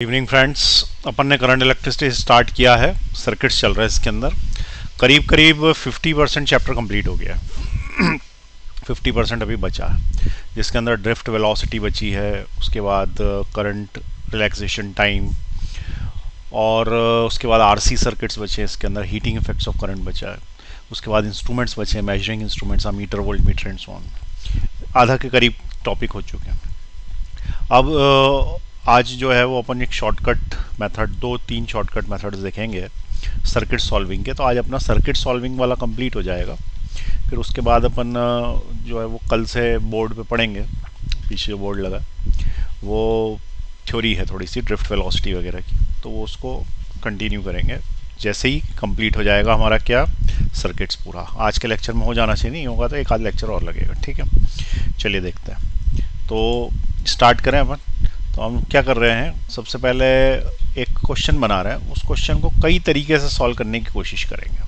Evening friends, अपन ने current electricity start किया है। सर्किट्स चल रहा है इसके अंदर। करीब करीब 50% चैप्टर कंप्लीट हो गया है। 50% अभी बचा है, जिसके अंदर ड्रिफ्ट वेलोसिटी बची है, उसके बाद करंट रिलैक्सेशन टाइम, और उसके बाद आरसी सर्किट्स बचे हैं। इसके अंदर हीटिंग इफेक्ट्स ऑफ करंट बचा है। उसके बाद इंस्ट्रूमेंट्स बचे हैं, measuring instruments, meter, voltmeter and so on. आधा के करीब टॉपिक हो चुके हैं। अब आज जो है वो अपन एक शॉर्टकट मेथड, 2-3 शॉर्टकट मेथड्स देखेंगे सर्किट सॉल्विंग के। तो आज अपना सर्किट सॉल्विंग वाला कंप्लीट हो जाएगा। फिर उसके बाद अपन जो है वो कल से बोर्ड पे पढ़ेंगे। पीछे जो बोर्ड लगा वो थ्योरी है थोड़ी सी ड्रिफ्ट वेलोसिटी वगैरह की, तो वो उसको कंटिन्यू करेंगे जैसे ही कंप्लीट हो जाएगा हमारा क्या सर्किट्स पूरा। आज के लेक्चर में हो जाना चाहिए, नहीं होगा तो एक आध लेक्चर और लगेगा। ठीक है, चलिए देखते हैं। तो स्टार्ट करें अपन। तो हम क्या कर रहे हैं, सबसे पहले एक क्वेश्चन बना रहे हैं। उस क्वेश्चन को कई तरीके से सॉल्व करने की कोशिश करेंगे।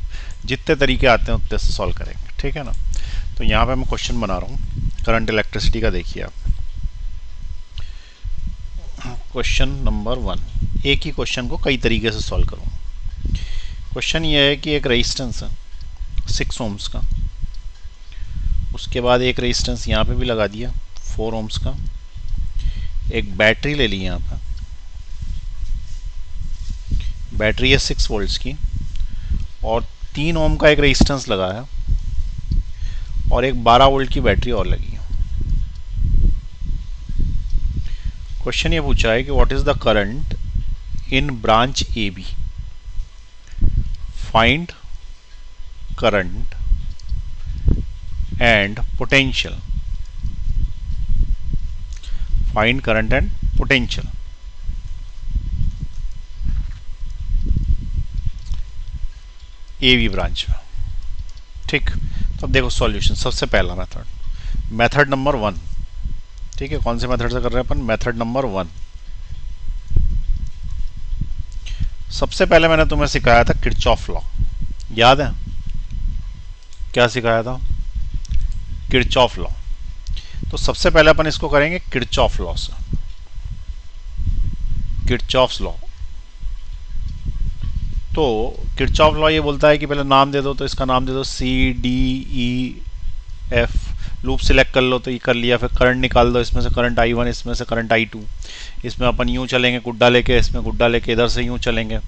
जितने तरीके आते हैं उतने से सॉल्व करेंगे, ठीक है ना। तो यहाँ पे मैं क्वेश्चन बना रहा हूँ करंट इलेक्ट्रिसिटी का। देखिए आप, क्वेश्चन नंबर 1। एक ही क्वेश्चन को कई तरीके से सॉल्व करूँ। क्वेश्चन ये है कि एक रेजिस्टेंस है 6 ओम्स का, उसके बाद एक रेजिस्टेंस यहाँ पे भी लगा दिया 4 ओम्स का, एक बैटरी ले ली यहाँ पर, बैटरी है 6 वोल्ट्स की, और 3 ओम का एक रेजिस्टेंस लगा है, और एक 12 वोल्ट की बैटरी और लगी है। क्वेश्चन ये पूछा है कि what is the current in branch A B, find current and potential, find current and potential. A B branch में, ठीक। तो अब देखो सॉल्यूशन। सबसे पहला मेथड नंबर 1, ठीक है। कौन से मेथड से कर रहे हैं अपन? Method number 1। सबसे पहले मैंने तुम्हें सिखाया था किरचॉफ लॉ, याद है? क्या सिखाया था? Kirchhoff law. तो सबसे पहले अपन इसको करेंगे किरचॉफ लॉ से। Kirchhoff's law. तो किरचॉफ लॉ ये बोलता है कि पहले नाम दे दो, तो इसका नाम दे दो CDEF। लूप सिलेक्ट कर लो तो ये कर लिया। फिर करंट निकाल दो, इसमें से करंट I1, इसमें से करंट I2। इसमें अपन यूँ चलेंगे गुड्डा लेके, इसमें गुड्डा लेके इधर से यूँ चलेंगे।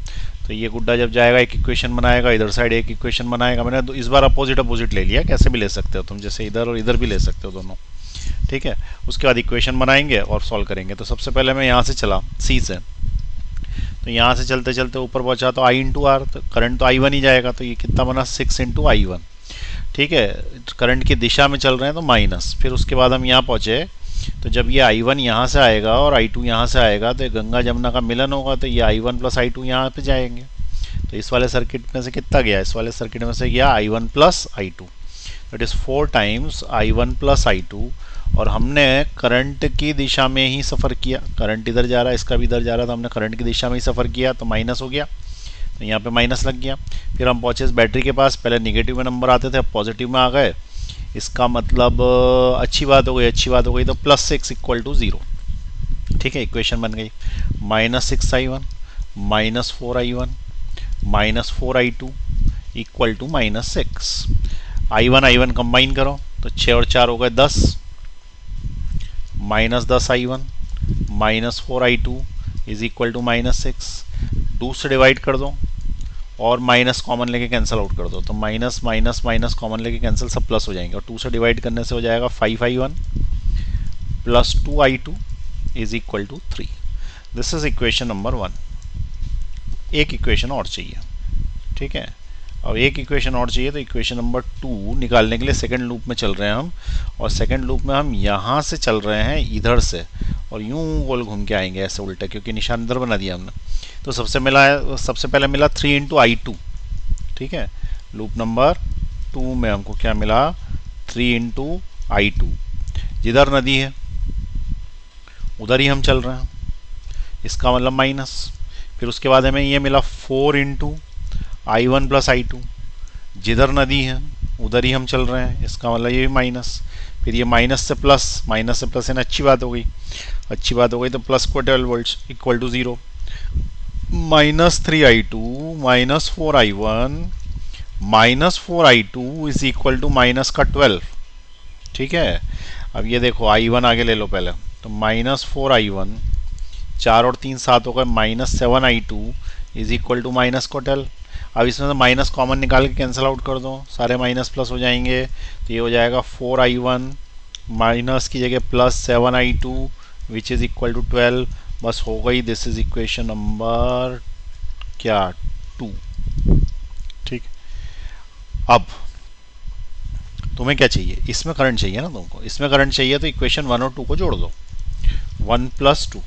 तो ये गुड्डा जब जाएगा एक इक्वेशन बनाएगा, इधर साइड एक इक्वेशन बनाएगा। मैंने इस बार अपोजिट अपोजिट ले लिया, कैसे भी ले सकते हो तुम, जैसे इधर और इधर भी ले सकते हो दोनों, ठीक है। उसके बाद इक्वेशन बनाएंगे और सॉल्व करेंगे। तो सबसे पहले मैं यहाँ से चला C से, तो यहाँ से चलते चलते ऊपर पहुँचा तो I इंटू आर, तो करंट तो I1 ही जाएगा। तो ये कितना बना? 6 इंटू I1, ठीक है। करंट की दिशा में चल रहे हैं तो माइनस। फिर उसके बाद हम यहाँ पहुँचे, तो जब ये I1 यहाँ से आएगा और I2 यहाँ से आएगा, तो गंगा जमुना का मिलन होगा। तो ये I1 प्लस I2 यहाँ पे जाएंगे। तो इस वाले सर्किट में से कितना गया? इस वाले सर्किट में से गया I1 plus I2, that is 4 times I1 plus I2। और हमने करंट की दिशा में ही सफ़र किया। करंट इधर जा रहा है, इसका भी इधर जा रहा था, हमने करंट की दिशा में ही सफ़र किया, तो माइनस हो गया। तो यहाँ पे माइनस लग गया। फिर हम पहुँचे इस बैटरी के पास। पहले निगेटिव में नंबर आते थे, अब पॉजिटिव में आ गए। इसका मतलब अच्छी बात हो गई, अच्छी बात हो गई। तो +6 इक्वल टू 0, ठीक है। इक्वेशन बन गई -6I1 -4I1 -4I2 equal to -6। I1 combine करो तो 6 और 4 हो गए 10, -10I1 -4I2 is equal to -6। 2 से डिवाइड कर दो और माइनस कॉमन लेके कैंसिल आउट कर दो। तो माइनस माइनस माइनस कॉमन लेके कैंसिल, सब प्लस हो जाएंगे। और 2 से डिवाइड करने से हो जाएगा 5I1 plus 2I2 is equal to 3। This is equation number 1। एक इक्वेशन और चाहिए, ठीक है। अब एक इक्वेशन और चाहिए, तो इक्वेशन नंबर 2 निकालने के लिए सेकंड लूप में चल रहे हैं हम। और सेकंड लूप में हम यहाँ से चल रहे हैं इधर से, और यूं गोल घूम के आएंगे ऐसे उल्टा, क्योंकि निशान इधर बना दिया हमने। तो सबसे पहले मिला 3 इंटू I2, ठीक है। लूप नंबर 2 में हमको क्या मिला? 3 इंटू I2। जिधर नदी है उधर ही हम चल रहे हैं, इसका मतलब माइनस। फिर उसके बाद हमें ये मिला 4 इंटू I1 प्लस I2। जिधर नदी है उधर ही हम चल रहे हैं, इसका मतलब ये भी माइनस। फिर ये माइनस से प्लस है ना, अच्छी बात हो गई। अच्छी बात हो गई। तो +12 volts equal to 0। -3i2 -4i1 -4i2 is equal to minus का 12। ठीक है, अब ये देखो i1 आगे ले लो पहले, तो -4i1, 4 और 3 7 हो गए, -7i2 is equal to minus को 12। अब इसमें से माइनस कॉमन निकाल के कैंसिल आउट कर दो, सारे माइनस प्लस हो जाएंगे, तो ये हो जाएगा 4i1 माइनस की जगह plus 7i2 which is equal to 12। बस हो गई, दिस इज इक्वेशन नंबर क्या 2। ठीक, अब तुम्हें क्या चाहिए, इसमें करंट चाहिए ना तुमको, इसमें करंट चाहिए तो इक्वेशन 1 और 2 को जोड़ दो, 1 + 2,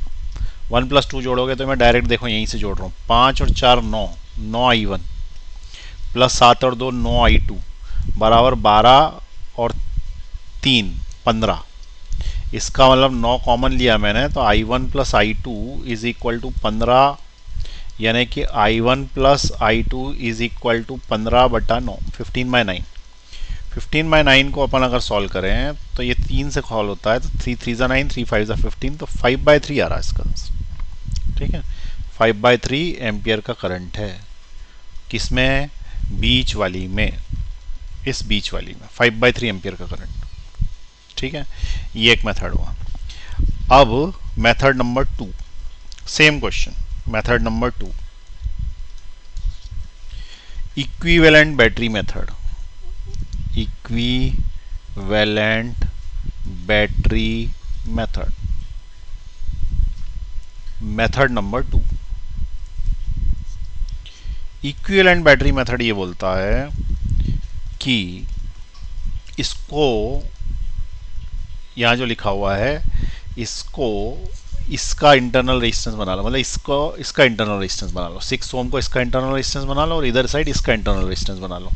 1 + 2 जोड़ोगे तो मैं डायरेक्ट देखो यहीं से जोड़ रहा हूँ, 5 और 4 9, 9i1 प्लस 7 और 2 9i2 बराबर 12 और 3 15। इसका मतलब 9 कॉमन लिया मैंने, तो i1 + i2 is equal to 15, यानी कि i1 + i2 is equal to 15/9, 15/9। 15/9 को अपन अगर सॉल्व करें तो ये 3 से सॉल्व होता है, तो 3 3 = 9, 3 5 = 15, तो 5/3 आ रहा है इसका आंसर। ठीक है, 5/3 एम्पियर का करंट है, किसमें, बीच वाली में, इस बीच वाली में 5/3 एम्पियर का करंट। ठीक है, ये एक मेथड हुआ। अब method number 2, same question, method number 2, equivalent battery method, equivalent battery method, method number 2। Equivalent battery method ये बोलता है कि इसको, यहाँ जो लिखा हुआ है, इसको इसका इंटरनल रेजिस्टेंस बना लो, मतलब इसको इसका इंटरनल रेजिस्टेंस बना लो, 6 ओम को इसका इंटरनल रेजिस्टेंस बना लो और इधर साइड इसका इंटरनल रेजिस्टेंस बना लो।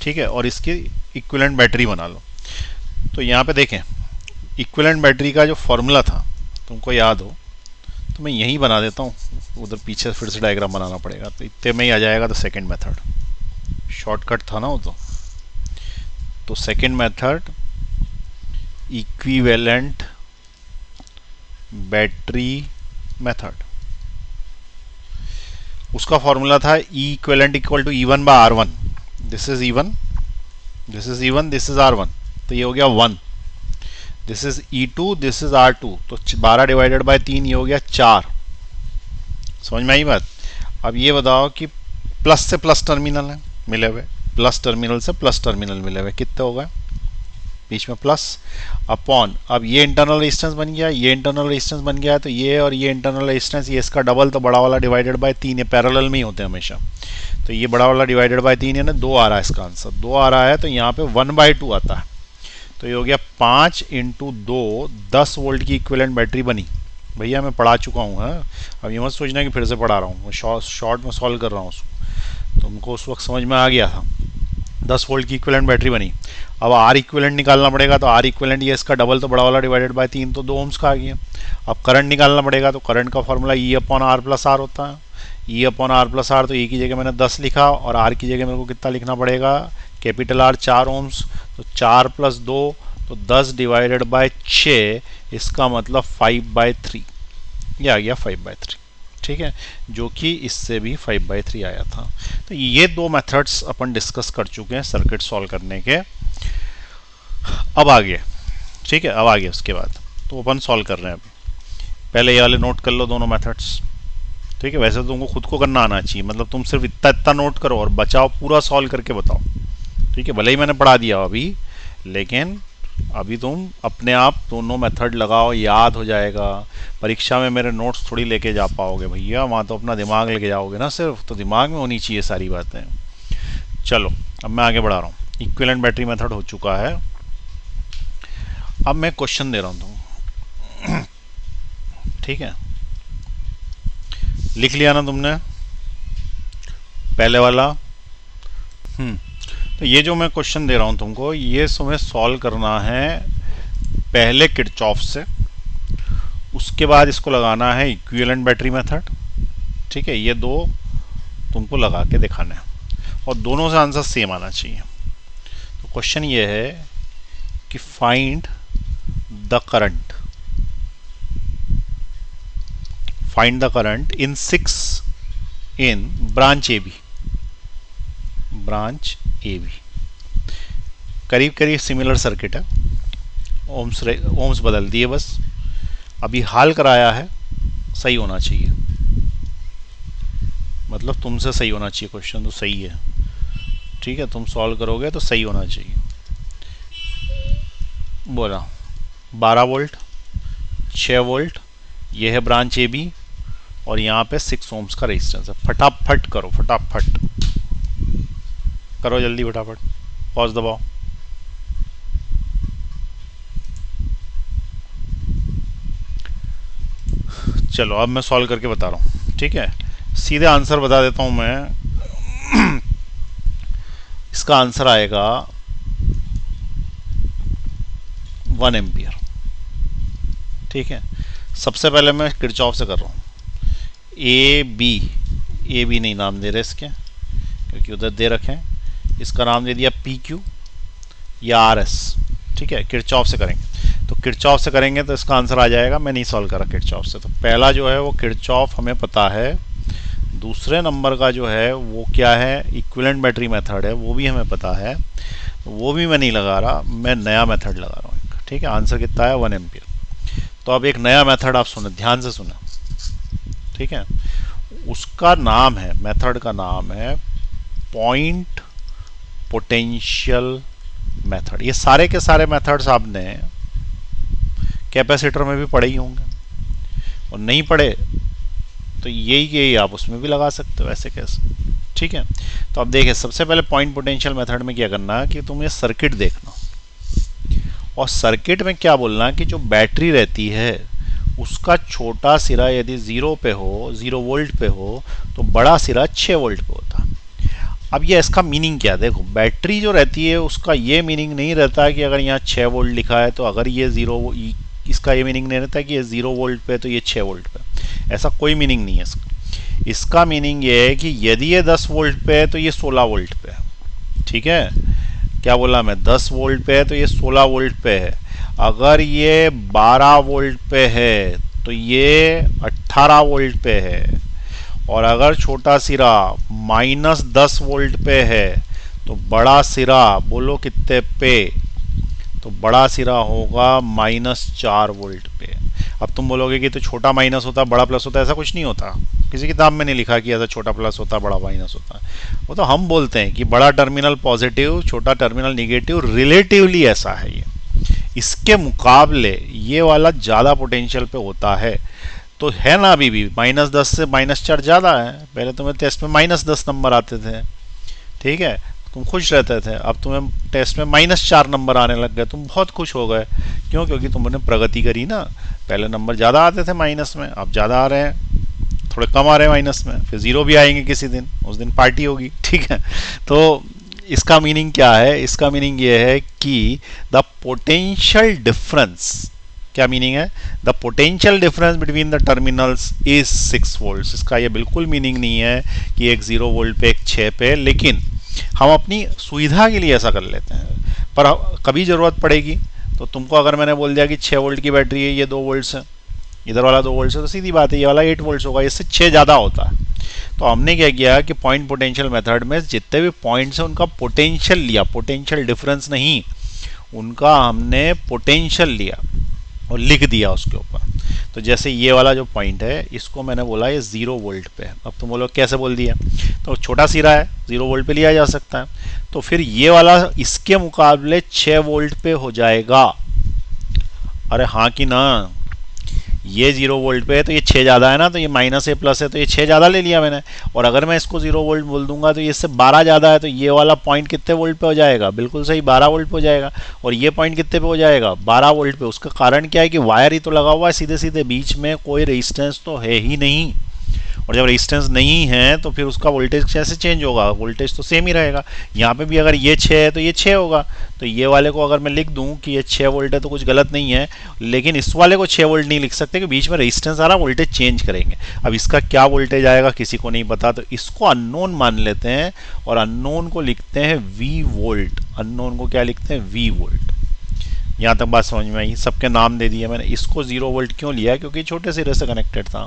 ठीक है, और इसकी इक्विवेलेंट बैटरी बना लो। तो यहाँ पे देखें, इक्विवेलेंट बैटरी का जो फॉर्मूला था तुमको याद हो तो मैं यहीं बना देता हूँ, उधर पीछे फिर से डायग्राम बनाना पड़ेगा, तो इतने में ही आ जाएगा। तो सेकेंड मेथड शॉर्टकट था ना वो, तो second method equivalent battery method, उसका फॉर्मूला था E equivalent equal to E1/R1। This is E1, this is E1, this is R1, तो ये हो गया 1। This is E2, this is R2, तो 12/3 ये हो गया 4। समझ में आई बात। अब ये बताओ कि प्लस से प्लस टर्मिनल है मिले हुए, प्लस टर्मिनल से प्लस टर्मिनल मिले हुए, कितने हो गए, बीच में प्लस, अपॉन, अब ये इंटरनल रेजिस्टेंस बन गया, ये इंटरनल रेजिस्टेंस बन गया, तो ये और ये इंटरनल रेजिस्टेंस, ये इसका डबल, तो बड़ा वाला डिवाइडेड बाय 3, ये पैरेलल में ही होते हैं हमेशा, तो ये बड़ा वाला डिवाइडेड बाय 3 यानी 2 आ रहा है, इसका आंसर 2 आ रहा है। तो यहाँ पे 1/2 आता है, तो ये हो गया 5 × 2, 10 वोल्ट की इक्विवेलेंट बैटरी बनी। भैया मैं पढ़ा चुका हूँ, अब ये मत सोचना कि फिर से पढ़ा रहा हूँ, शॉर्ट में सॉल्व कर रहा हूँ उसको, तुमको उस वक्त समझ में आ गया था। 10 वोल्ट की इक्विवेलेंट बैटरी बनी। अब आर इक्विवेलेंट निकालना पड़ेगा, तो आर इक्विवेलेंट ये इसका डबल, तो बड़ा वाला डिवाइडेड बाय 3, तो 2 ओम्स का आ गया। अब करंट निकालना पड़ेगा, तो करंट का फॉर्मूला E/R+R होता है, E/R+R, तो E की जगह मैंने 10 लिखा और R की जगह मेरे को कितना लिखना पड़ेगा, कैपिटल R 4 ओम्स, तो 4 + 2, तो 10 डिवाइडेड बाय 6, इसका मतलब 5/3, ये आ गया 5/3। ठीक है, जो कि इससे भी 5/3 आया था। तो ये 2 मेथड्स अपन डिस्कस कर चुके हैं सर्किट सॉल्व करने के। अब आगे, ठीक है, अब आगे उसके बाद तो अपन सॉल्व कर रहे हैं। अभी पहले ये वाले नोट कर लो दोनों मेथड्स। ठीक है, वैसे तो तुमको खुद को करना आना चाहिए, मतलब तुम सिर्फ इतना इतना नोट करो और बचाओ, पूरा सॉल्व करके बताओ। ठीक है, भले ही मैंने पढ़ा दिया अभी, लेकिन अभी तुम अपने आप दोनों मेथड लगाओ, याद हो जाएगा। परीक्षा में मेरे नोट्स थोड़ी लेके जा पाओगे भैया, वहाँ तो अपना दिमाग लेके जाओगे ना सिर्फ, तो दिमाग में होनी चाहिए सारी बातें। चलो अब मैं आगे बढ़ा रहा हूँ। इक्विवेलेंट बैटरी मेथड हो चुका है, अब मैं क्वेश्चन दे रहा हूँ तुमको। ठीक है, लिख लिया ना तुमने पहले वाला। तो ये जो मैं क्वेश्चन दे रहा हूँ तुमको, ये तुम्हें सॉल्व करना है पहले किरचॉफ से, उसके बाद इसको लगाना है इक्विवेलेंट बैटरी मेथड। ठीक है, ये 2 तुमको लगा के दिखाना है और दोनों से आंसर सेम आना चाहिए। तो क्वेश्चन ये है कि find the current, find the current in 6 in branch A B, branch A B. करीब करीब सिमिलर सर्किट है, ओम्स बदल दिए बस। अभी हाल कराया है, सही होना चाहिए, मतलब तुमसे सही होना चाहिए, क्वेश्चन तो सही है, ठीक है, तुम सॉल्व करोगे तो सही होना चाहिए। बोला 12 वोल्ट, 6 वोल्ट, ये है ब्रांच ए बी, और यहाँ पे 6 ओम्स का रेजिस्टेंस है। फटाफट करो, फटाफट करो, जल्दी फटाफट, पॉज दबाओ। चलो अब मैं सॉल्व करके बता रहा हूँ, ठीक है। सीधे आंसर बता देता हूँ मैं। इसका आंसर आएगा 1 एम्पियर, ठीक है। सबसे पहले मैं किरचॉफ से कर रहा हूँ। ए बी नहीं नाम दे रहे इसके, क्योंकि उधर दे रखे हैं, इसका नाम दे दिया पी क्यू या आर एस, ठीक है। किरचॉफ से करेंगे, तो किरचॉफ से करेंगे तो इसका आंसर आ जाएगा। मैं नहीं सॉल्व करा किरचॉफ से, तो पहला जो है वो किरचॉफ हमें पता है। दूसरे नंबर का जो है वो क्या है, इक्विवेलेंट बैटरी मेथड है, वो भी हमें पता है, वो भी मैं नहीं लगा रहा, मैं नया मेथड लगा रहा हूँ, ठीक है। आंसर कितना है, 1 एम्पियर। तो अब एक नया मेथड आप सुने, ध्यान से सुने, ठीक है। उसका नाम है, मेथड का नाम है पॉइंट पोटेंशियल मेथड। ये सारे के सारे मेथड्स आपने कैपेसिटर में भी पढ़े ही होंगे, और नहीं पढ़े तो यही आप उसमें भी लगा सकते हो, ऐसे कैसे, ठीक है। तो अब देखिए, सबसे पहले पॉइंट पोटेंशियल मेथड में क्या करना है कि तुम ये सर्किट देखना, और सर्किट में क्या बोलना कि जो बैटरी रहती है उसका छोटा सिरा यदि 0 पे हो, 0 वोल्ट पे हो, तो बड़ा सिरा 6 वोल्ट पे होता। अब ये इसका मीनिंग क्या है, देखो बैटरी जो रहती है उसका ये मीनिंग नहीं रहता कि अगर यहाँ 6 वोल्ट लिखा है तो अगर ये 0, इसका ये मीनिंग नहीं रहता कि ये 0 वोल्ट पे तो ये 6 वोल्ट पे, ऐसा कोई मीनिंग नहीं है इसका। इसका मीनिंग ये है कि यदि ये 10 वोल्ट पे है तो ये 16 वोल्ट पे है, ठीक है। क्या बोला मैं, 10 वोल्ट पे है तो ये 16 वोल्ट पे है। अगर ये 12 वोल्ट पे है तो ये 18 वोल्ट पे है, और अगर छोटा सिरा -10 वोल्ट पे है तो बड़ा सिरा बोलो कितने पे, तो बड़ा सिरा होगा -4 वोल्ट पे। अब तुम बोलोगे कि तो छोटा माइनस होता बड़ा प्लस होता, ऐसा कुछ नहीं होता, किसी किताब में नहीं लिखा कि ऐसा छोटा प्लस होता बड़ा माइनस होता। वो तो हम बोलते हैं कि बड़ा टर्मिनल पॉजिटिव, छोटा टर्मिनल निगेटिव, रिलेटिवली ऐसा है ये। इसके मुकाबले ये वाला ज़्यादा पोटेंशियल पे होता है, तो है ना अभी भी -10 से -4 ज़्यादा है। पहले तुम्हें टेस्ट में -10 नंबर आते थे, ठीक है, तुम खुश रहते थे। अब तुम्हें टेस्ट में -4 नंबर आने लग गए, तुम बहुत खुश हो गए। क्यों, क्योंकि तुमने प्रगति करी ना। पहले नंबर ज़्यादा आते थे माइनस में, अब ज़्यादा आ रहे हैं, थोड़े कम आ रहे हैं माइनस में, फिर 0 भी आएंगे किसी दिन, उस दिन पार्टी होगी, ठीक है। तो इसका मीनिंग क्या है, इसका मीनिंग ये है कि द पोटेंशियल डिफरेंस, क्या मीनिंग है, the potential difference between the terminals is 6 volt. इसका ये बिल्कुल मीनिंग नहीं है कि एक 0 वोल्ट पे एक 6 पे, लेकिन हम अपनी सुविधा के लिए ऐसा कर लेते हैं। पर कभी ज़रूरत पड़ेगी तो तुमको अगर मैंने बोल दिया कि 6 वोल्ट की बैटरी है, ये 2 वोल्ट से, इधर वाला 2 वोल्ट से, तो सीधी बात है ये वाला 8 वोल्ट होगा, इससे 6 ज़्यादा होता है। तो हमने क्या किया कि पॉइंट पोटेंशियल मेथड में जितने भी पॉइंट्स हैं उनका पोटेंशियल लिया, पोटेंशियल डिफरेंस नहीं, उनका हमने पोटेंशियल लिया और लिख दिया उसके ऊपर। तो जैसे ये वाला जो पॉइंट है इसको मैंने बोला ये 0 वोल्ट पे है। अब तुम बोलो कैसे बोल दिया, तो छोटा सिरा है 0 वोल्ट पे लिया जा सकता है, तो फिर ये वाला इसके मुकाबले 6 वोल्ट पे हो जाएगा। अरे हाँ कि ना, ये 0 वोल्ट पे है तो ये 6 ज़्यादा है ना, तो ये -a+ है तो ये 6 ज़्यादा ले लिया मैंने। और अगर मैं इसको 0 वोल्ट बोल दूंगा तो ये इससे 12 ज़्यादा है, तो ये वाला पॉइंट कितने वोल्ट पे हो जाएगा, बिल्कुल सही 12 वोल्ट पे हो जाएगा। और ये पॉइंट कितने पे हो जाएगा, 12 वोल्ट पे। उसका कारण क्या है कि वायर ही तो लगा हुआ है सीधे सीधे, बीच में कोई रेजिस्टेंस तो है ही नहीं, और जब रेजिस्टेंस नहीं है तो फिर उसका वोल्टेज कैसे चेंज होगा, वोल्टेज तो सेम ही रहेगा। यहाँ पे भी अगर ये 6 है तो ये 6 होगा, तो ये वाले को अगर मैं लिख दूं कि ये 6 वोल्ट है तो कुछ गलत नहीं है, लेकिन इस वाले को 6 वोल्ट नहीं लिख सकते कि बीच में रेजिस्टेंस आ रहा, वोल्टेज चेंज करेंगे। अब इसका क्या वोल्टेज आएगा किसी को नहीं पता, तो इसको अननोन मान लेते हैं और अननोन को लिखते हैं V वोल्ट। अननोन को क्या लिखते हैं, V वोल्ट। यहाँ तक बात समझ में आई, सबके नाम दे दिए मैंने। इसको 0 वोल्ट क्यों लिया, क्योंकि छोटे सिरे से कनेक्टेड था।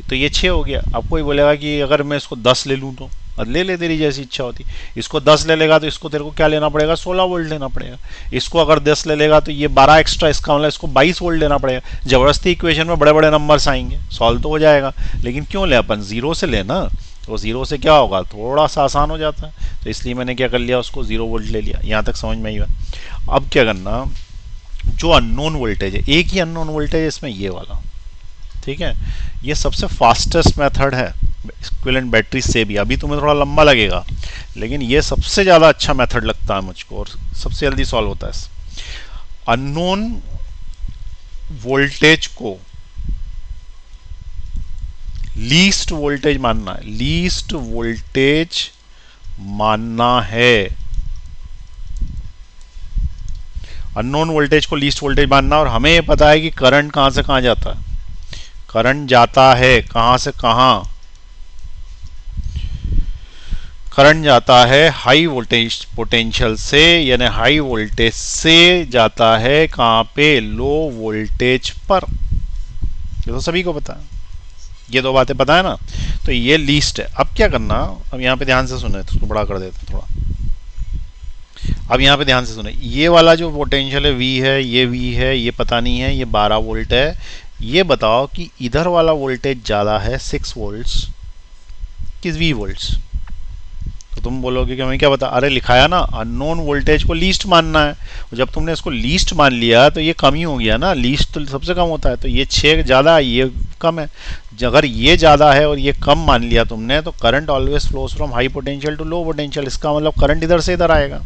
तो ये 6 हो गया। अब कोई बोलेगा कि अगर मैं इसको 10 ले लूँ तो ले ले, तेरी जैसी इच्छा होती। इसको 10 ले लेगा तो इसको तेरे को क्या लेना पड़ेगा, 16 वोल्ट लेना पड़ेगा। इसको अगर 10 ले लेगा तो ये 12 एक्स्ट्रा, इसका मतलब इसको 22 वोल्ट लेना पड़ेगा। जबरदस्ती इक्वेशन में बड़े बड़े नंबर्स आएंगे, सॉल्व तो हो जाएगा, लेकिन क्यों ले अपन, 0 से लेना। तो 0 से क्या होगा, थोड़ा सा आसान हो जाता है। तो इसलिए मैंने क्या कर लिया, उसको 0 वोल्ट ले लिया। यहाँ तक समझ में आई बात। अब क्या करना, जो अननोन वोल्टेज है, एक ही अननोन वोल्टेज है इसमें, ये वाला, ठीक है। ये सबसे फास्टेस्ट मेथड है इक्विवेलेंट बैटरी से भी। अभी तुम्हें थोड़ा लंबा लगेगा, लेकिन ये सबसे ज़्यादा अच्छा मेथड लगता है मुझको, और सबसे जल्दी सॉल्व होता है। अननोन वोल्टेज को लीस्ट वोल्टेज मानना है, लीस्ट वोल्टेज मानना है। अननोन वोल्टेज को लीस्ट वोल्टेज मानना, और हमें ये पता है कि करंट कहां से कहां जाता है। करंट जाता है कहां से कहां, करंट जाता है हाई वोल्टेज पोटेंशियल से, यानी हाई वोल्टेज से जाता है कहां पे, लो वोल्टेज पर। ये तो सभी को पता है, ये दो बातें पता है ना। तो ये लीस्ट है। अब क्या करना, अब यहां पे ध्यान से सुने, तो उसको बड़ा कर देते हैं थोड़ा। अब यहाँ पे ध्यान से सुने, ये वाला जो पोटेंशियल है V है, ये V है, ये पता नहीं है, ये 12 वोल्ट है। ये बताओ कि इधर वाला वोल्टेज ज़्यादा है 6 वोल्ट्स कि V वोल्ट्स। तो तुम बोलोगे कि हमें क्या बता, अरे लिखाया ना अननोन वोल्टेज को लीस्ट मानना है। जब तुमने इसको लीस्ट मान लिया तो ये कम ही हो गया ना, लीस्ट तो सबसे कम होता है। तो ये 6 ज़्यादा है, ये कम है। अगर ये ज़्यादा है और ये कम मान लिया तुमने, तो current always flows from high potential to low potential. इसका मतलब करंट इधर से इधर आएगा,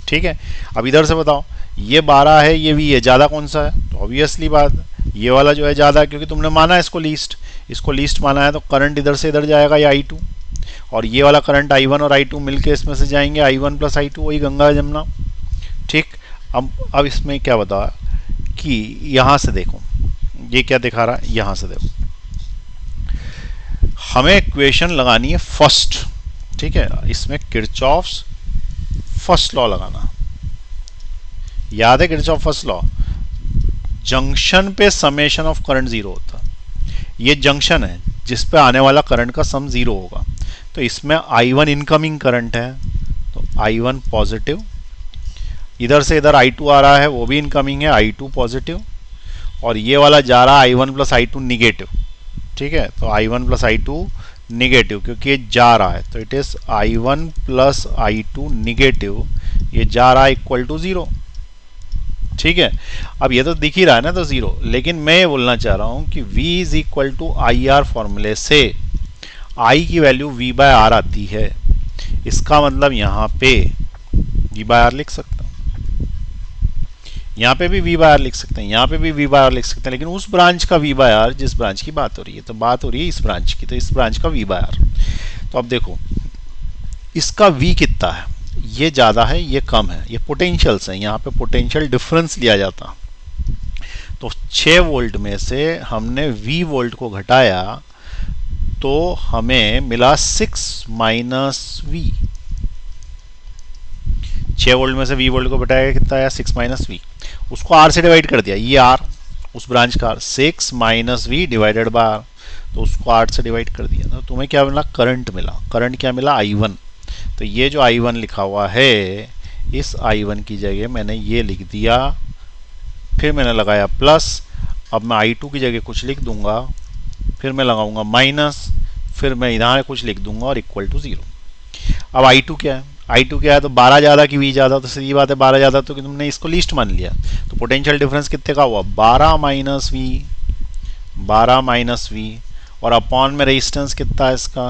ठीक है। अब इधर से बताओ, ये 12 है, ये V है, ज़्यादा कौन सा है, तो ऑब्वियसली बात ये वाला जो है ज़्यादा, क्योंकि तुमने माना है इसको लीस्ट माना है। तो करंट इधर से इधर जाएगा, ये I2, और ये वाला करंट I1 और I2 मिलके इसमें से जाएंगे, I1 प्लस I2, वही गंगा जमुना, ठीक। अब इसमें क्या बता कि यहाँ से देखो, ये क्या दिखा रहा है, यहाँ से देखो, हमें इक्वेशन लगानी है फर्स्ट, ठीक है। इसमें किरचॉफ्स फर्स्ट लॉ लगाना, याद है किरचॉफ फर्स्ट लॉ। जंक्शन पे समेशन ऑफ करंट 0 होता है। ये जंक्शन है जिस पे आने वाला करंट का सम 0 होगा। तो इसमें I1 इनकमिंग करंट है, तो I1 पॉजिटिव, इधर से इधर I2 आ रहा है, वो भी इनकमिंग है, I2 पॉजिटिव, और ये वाला जा रहा है I1 प्लस I2 निगेटिव, ठीक है। तो I1 प्लस I2 निगेटिव, क्योंकि ये जा रहा है, तो it is I1 plus I2 negative, ये जा रहा है इक्वल टू 0, ठीक है। अब ये तो दिख ही रहा है ना, तो 0। लेकिन मैं ये बोलना चाह रहा हूं कि V is equal to IR फॉर्मूले से I की वैल्यू V बाय R आती है। इसका मतलब यहाँ पे V बाय R लिख सकता हूँ, यहाँ पे भी V बाय R लिख सकते हैं, यहाँ पे भी V बाय R लिख सकते हैं, लेकिन उस ब्रांच का V बाय R जिस ब्रांच की बात हो रही है। तो बात हो रही है इस ब्रांच की, तो इस ब्रांच का V बाय R। तो अब देखो इसका V कितना है, ये ज़्यादा है, ये कम है, ये पोटेंशियल्स हैं, यहाँ पे पोटेंशियल डिफरेंस लिया जाता। तो 6 वोल्ट में से हमने V वोल्ट को घटाया, तो हमें मिला 6 माइनस V। 6 वोल्ट में से V वोल्ट को घटाया, कितना आया, 6 माइनस V। उसको R से डिवाइड कर दिया, ये R उस ब्रांच का, 6 minus V divided by R, तो उसको 8 से डिवाइड कर दिया। तो तुम्हें क्या मिला, करंट मिला। करंट क्या मिला, I1। तो ये जो I1 लिखा हुआ है, इस I1 की जगह मैंने ये लिख दिया, फिर मैंने लगाया प्लस। अब मैं I2 की जगह कुछ लिख दूंगा, फिर मैं लगाऊंगा माइनस, फिर मैं इधर कुछ लिख दूंगा, और इक्वल टू 0। अब I2 क्या है, I2 क्या है, तो 12 ज़्यादा की V ज़्यादा, तो सीधी बात है 12 ज़्यादा, तो कि तुमने इसको लीस्ट मान लिया। तो पोटेंशियल डिफरेंस कितने का हुआ, 12 माइनस V, 12 माइनस V, और अपॉन में रेजिस्टेंस कितना है इसका,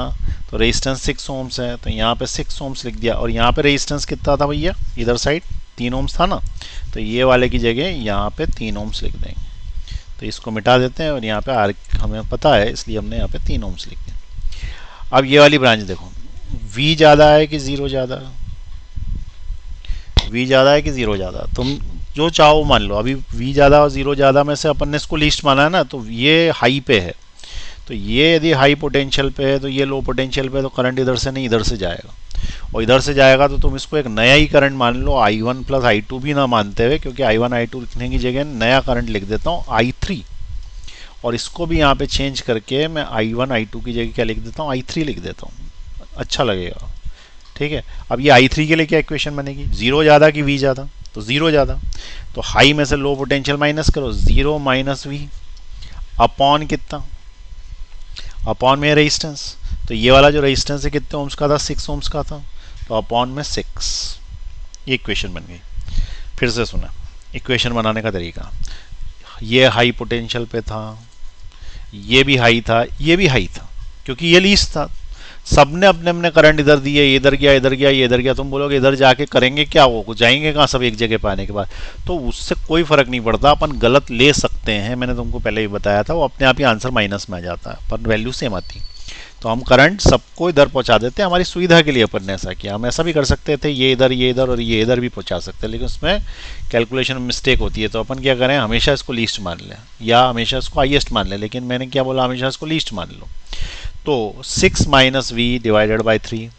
तो रेजिस्टेंस 6 ओम्स है, तो यहाँ पे 6 ओम्स लिख दिया। और यहाँ पे रेजिस्टेंस कितना था भैया, इधर साइड 3 ओम्स था ना, तो ये वाले की जगह यहाँ पे 3 ओम्स लिख देंगे। तो इसको मिटा देते हैं, और यहाँ पे आर हमें पता है, इसलिए हमने यहाँ पे 3 ओम्स लिख दिया। अब ये वाली ब्रांच देखो, V ज़्यादा है कि 0 ज़्यादा, V ज़्यादा है कि 0 ज़्यादा, तुम जो चाहो मान लो। अभी V ज़्यादा और 0 ज़्यादा में से अपन ने इसको लिस्ट माना है ना, तो ये हाई पे है, तो ये यदि हाई पोटेंशियल पे है, तो ये लो पोटेंशियल पे है, तो करंट इधर से नहीं इधर से जाएगा। और इधर से जाएगा तो तुम इसको एक नया ही करंट मान लो, I1 प्लस I2 भी ना मानते हुए, क्योंकि I1 I2 लिखने की जगह नया करंट लिख देता हूँ I3, और इसको भी यहाँ पे चेंज करके मैं I1 I2 की जगह क्या लिख देता हूँ, I3 लिख देता हूँ, अच्छा लगेगा। ठीक है, अब ये I3 के लिए क्या इक्वेशन बनेगी, जीरो ज़्यादा कि V ज़्यादा, तो जीरो ज़्यादा, तो हाई में से लो पोटेंशियल माइनस करो, जीरो माइनस V अपॉन कितना, अपॉन में रेजिस्टेंस, तो ये वाला जो रेजिस्टेंस है कितने ओम्स का था, 6 ओम्स का था, तो अपॉन में 6, ये इक्वेशन बन गई। फिर से सुना इक्वेशन बनाने का तरीका, ये हाई पोटेंशियल पे था, ये भी हाई था, ये भी हाई था, क्योंकि ये लीस्ट था, सबने अपने अपने करंट इधर दिए, ये इधर गया, इधर गया, ये इधर गया, तुम बोलोगे इधर जाके करेंगे क्या, वो जाएंगे कहाँ सब एक जगह पे आने के बाद, तो उससे कोई फर्क नहीं पड़ता, अपन गलत ले सकते हैं, मैंने तुमको पहले ही बताया था, वो अपने आप ही आंसर माइनस में आ जाता है, पर वैल्यू सेम आती, तो हम करंट सबको इधर पहुंचा देते हैं, हमारी सुविधा के लिए अपन ने ऐसा किया। हम ऐसा भी कर सकते थे, ये इधर और ये इधर भी पहुंचा सकते हैं, लेकिन उसमें कैलकुलेशन में मिस्टेक होती है, तो अपन क्या करें, हमेशा इसको लीस्ट मान लें या हमेशा इसको हाईएस्ट मान लें, लेकिन मैंने क्या बोला, हमेशा इसको लीस्ट मान लो। तो 6 minus V divided by 3,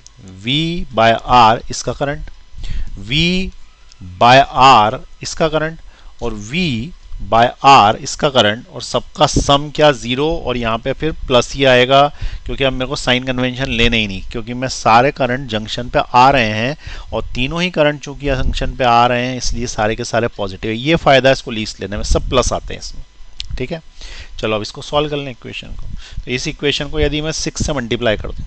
V by R इसका करंट, वी बाय आर इसका करंट, और वी बाय आर इसका करंट, और सबका सम क्या, जीरो, और यहाँ पे फिर प्लस ही आएगा, क्योंकि अब मेरे को साइन कन्वेंशन लेने ही नहीं, क्योंकि मैं सारे करंट जंक्शन पे आ रहे हैं, और तीनों ही करंट चूंकि जंक्शन पे आ रहे हैं, इसलिए सारे के सारे पॉजिटिव है। ये फायदा है इसको लीस्ट लेने में, सब प्लस आते हैं इसमें। ठीक है, चलो अब इसको सॉल्व कर लें इक्वेशन को। तो इस इक्वेशन को यदि मैं 6 से मल्टीप्लाई कर दूँ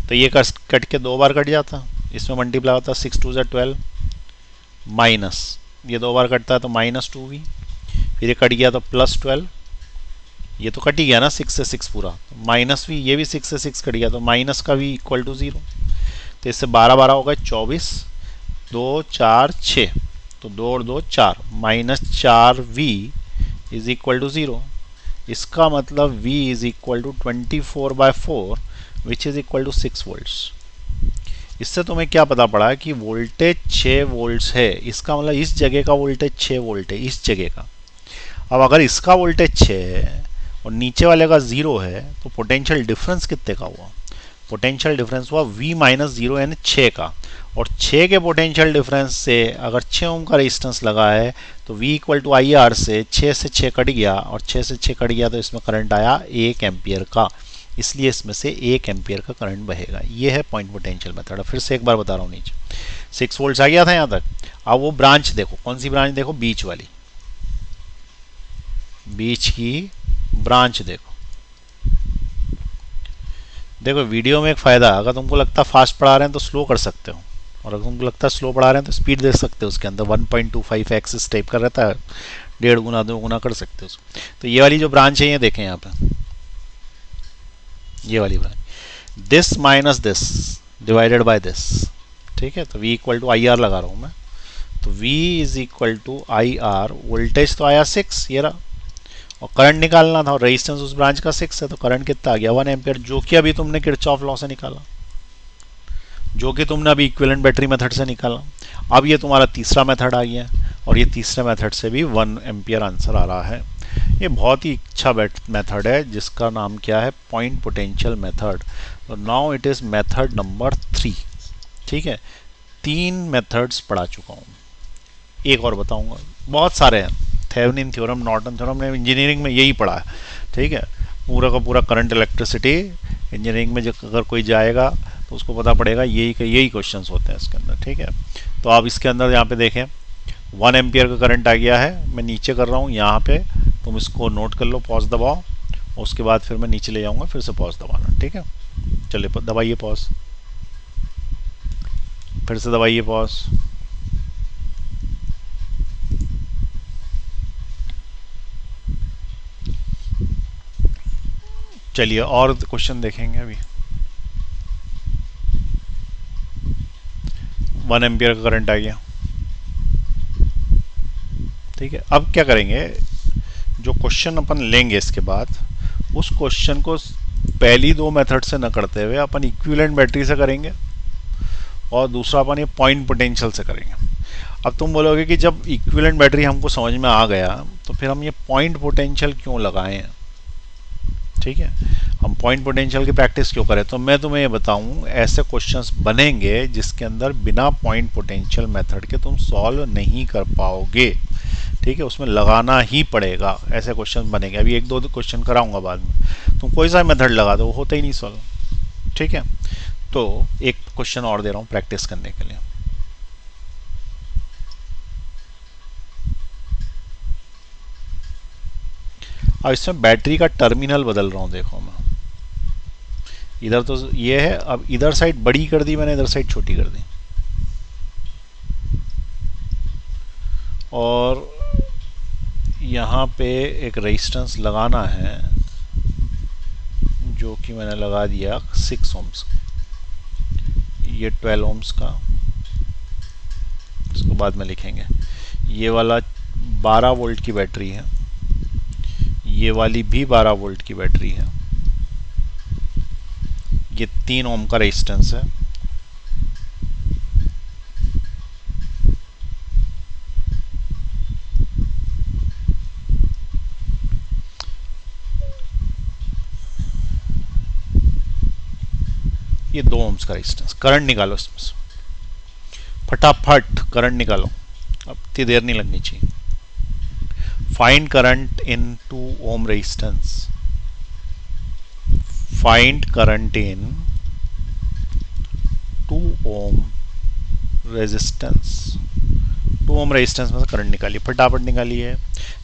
तो ये कट के 2 बार कट जाता, इसमें मल्टीप्लाई होता 6 2 12, माइनस ये 2 बार कटता है तो -2v, फिर ये कट गया तो +12, ये तो कट ही गया ना 6 से 6 पूरा, -v, ये भी 6 से 6 कट गया, तो माइनस का v इक्वल टू 0, तो इससे 12 12 होगा 24, 2 4 6, तो 2 और 2 4, -4v इज इक्वल टू 0, इसका मतलब v is equal to 24/4 which is equal to 6 volts. इससे तुम्हें क्या पता पड़ा कि वोल्टेज 6 वोल्ट्स है, इसका मतलब इस जगह का वोल्टेज 6 वोल्ट है, इस जगह का। अब अगर इसका वोल्टेज 6 है और नीचे वाले का 0 है, तो पोटेंशियल डिफरेंस कितने का हुआ, पोटेंशियल डिफरेंस हुआ v माइनस 0 यानी 6 का, और 6 के पोटेंशियल डिफरेंस से अगर 6 ओम का रेजिस्टेंस लगा है तो v equal to I R से 6 कट गया, और 6 से 6 कट गया तो इसमें करंट आया 1 एम्पियर का, इसलिए इसमें से 1 एम्पियर का करंट बहेगा। ये है पॉइंट पोटेंशियल मेथड। फिर से एक बार बता रहा हूँ, नीचे 6 वोल्ट्स आ गया था यहाँ तक। अब वो ब्रांच देखो, कौन सी ब्रांच देखो, बीच वाली, बीच की ब्रांच देखो। देखो वीडियो में एक फ़ायदा, अगर तुमको लगता है फास्ट पढ़ा रहे हैं तो स्लो कर सकते हो, और अगर तुमको लगता है स्लो पढ़ा रहे हैं तो स्पीड दे सकते हो, उसके अंदर 1.25x इस टाइप का रहता है, 1.5 गुना 2 गुना कर सकते हो। तो ये वाली जो ब्रांच है ये देखें यहाँ पे, ये वाली branch, this minus this divided by this, ठीक है, तो v equal to I R लगा रहा हूँ मैं, तो v is equal to I R, voltage तो आया 6 ये रहा, और करंट निकालना था, और रेजिस्टेंस उस ब्रांच का 6 है, तो करंट कितना आ गया 1 एम्पियर, जो कि अभी तुमने किरचॉफ लॉ से निकाला, जो कि तुमने अभी इक्विवेलेंट बैटरी मेथड से निकाला। अब ये तुम्हारा तीसरा मेथड आ गया, और ये तीसरे मेथड से भी 1 एम्पियर आंसर आ रहा है। ये बहुत ही अच्छा मेथड है, जिसका नाम क्या है, पॉइंट पोटेंशियल मेथड। तो now it is method number 3। ठीक है, 3 मेथड्स पढ़ा चुका हूँ, एक और बताऊँगा, बहुत सारे हैं, थेवेनिन थ्योरम, नॉर्टन थ्योरम, ने इंजीनियरिंग में यही पढ़ा है। ठीक है, पूरा का पूरा करंट इलेक्ट्रिसिटी इंजीनियरिंग में जब अगर कोई जाएगा तो उसको पता पड़ेगा यही क्वेश्चंस होते हैं इसके अंदर। ठीक है, तो आप इसके अंदर यहाँ पे देखें 1 एम्पियर का करंट आ गया है, मैं नीचे कर रहा हूँ यहाँ पे, तुम इसको नोट कर लो, पॉज दबाओ, उसके बाद फिर मैं नीचे ले जाऊँगा, फिर से पॉज दबाना। ठीक है, चलिए दबाइए पॉज, फिर से दबाइए पॉज, चलिए और क्वेश्चन देखेंगे। अभी 1 एम्पियर का करंट आ गया। ठीक है, अब क्या करेंगे, जो क्वेश्चन अपन लेंगे इसके बाद, उस क्वेश्चन को पहली 2 मेथड से न करते हुए अपन इक्विवेलेंट बैटरी से करेंगे, और दूसरा अपन ये पॉइंट पोटेंशियल से करेंगे। अब तुम बोलोगे कि जब इक्विवेलेंट बैटरी हमको समझ में आ गया तो फिर हम ये पॉइंट पोटेंशियल क्यों लगाएं। ठीक है, हम पॉइंट पोटेंशियल की प्रैक्टिस क्यों करें? तो मैं तुम्हें ये बताऊं, ऐसे क्वेश्चंस बनेंगे जिसके अंदर बिना पॉइंट पोटेंशियल मेथड के तुम सॉल्व नहीं कर पाओगे। ठीक है, उसमें लगाना ही पड़ेगा, ऐसे क्वेश्चन बनेंगे। अभी एक दो क्वेश्चन कराऊंगा बाद में, तुम कोई सा मेथड लगा दो, वो होता ही नहीं सॉल्व। ठीक है, तो एक क्वेश्चन और दे रहा हूं प्रैक्टिस करने के लिए। अब इसमें बैटरी का टर्मिनल बदल रहा हूं, देखो मैं इधर तो ये है, अब इधर साइड बड़ी कर दी मैंने, इधर साइड छोटी कर दी, और यहाँ पे एक रेजिस्टेंस लगाना है जो कि मैंने लगा दिया 6 ओम्स, ये 12 ओम्स का, इसको बाद में लिखेंगे। ये वाला 12 वोल्ट की बैटरी है, ये वाली भी 12 वोल्ट की बैटरी है, ये 3 ओम का रेजिस्टेंस है, ये 2 ओम्स का रेजिस्टेंस। करंट निकालो इसमें से, फटाफट करंट निकालो, अब इतनी देर नहीं लगनी चाहिए। Find current in 2 ohm resistance, find current in 2 ohm resistance. 2 ohm resistance में से करंट निकालिए, फटाफट निकालिए।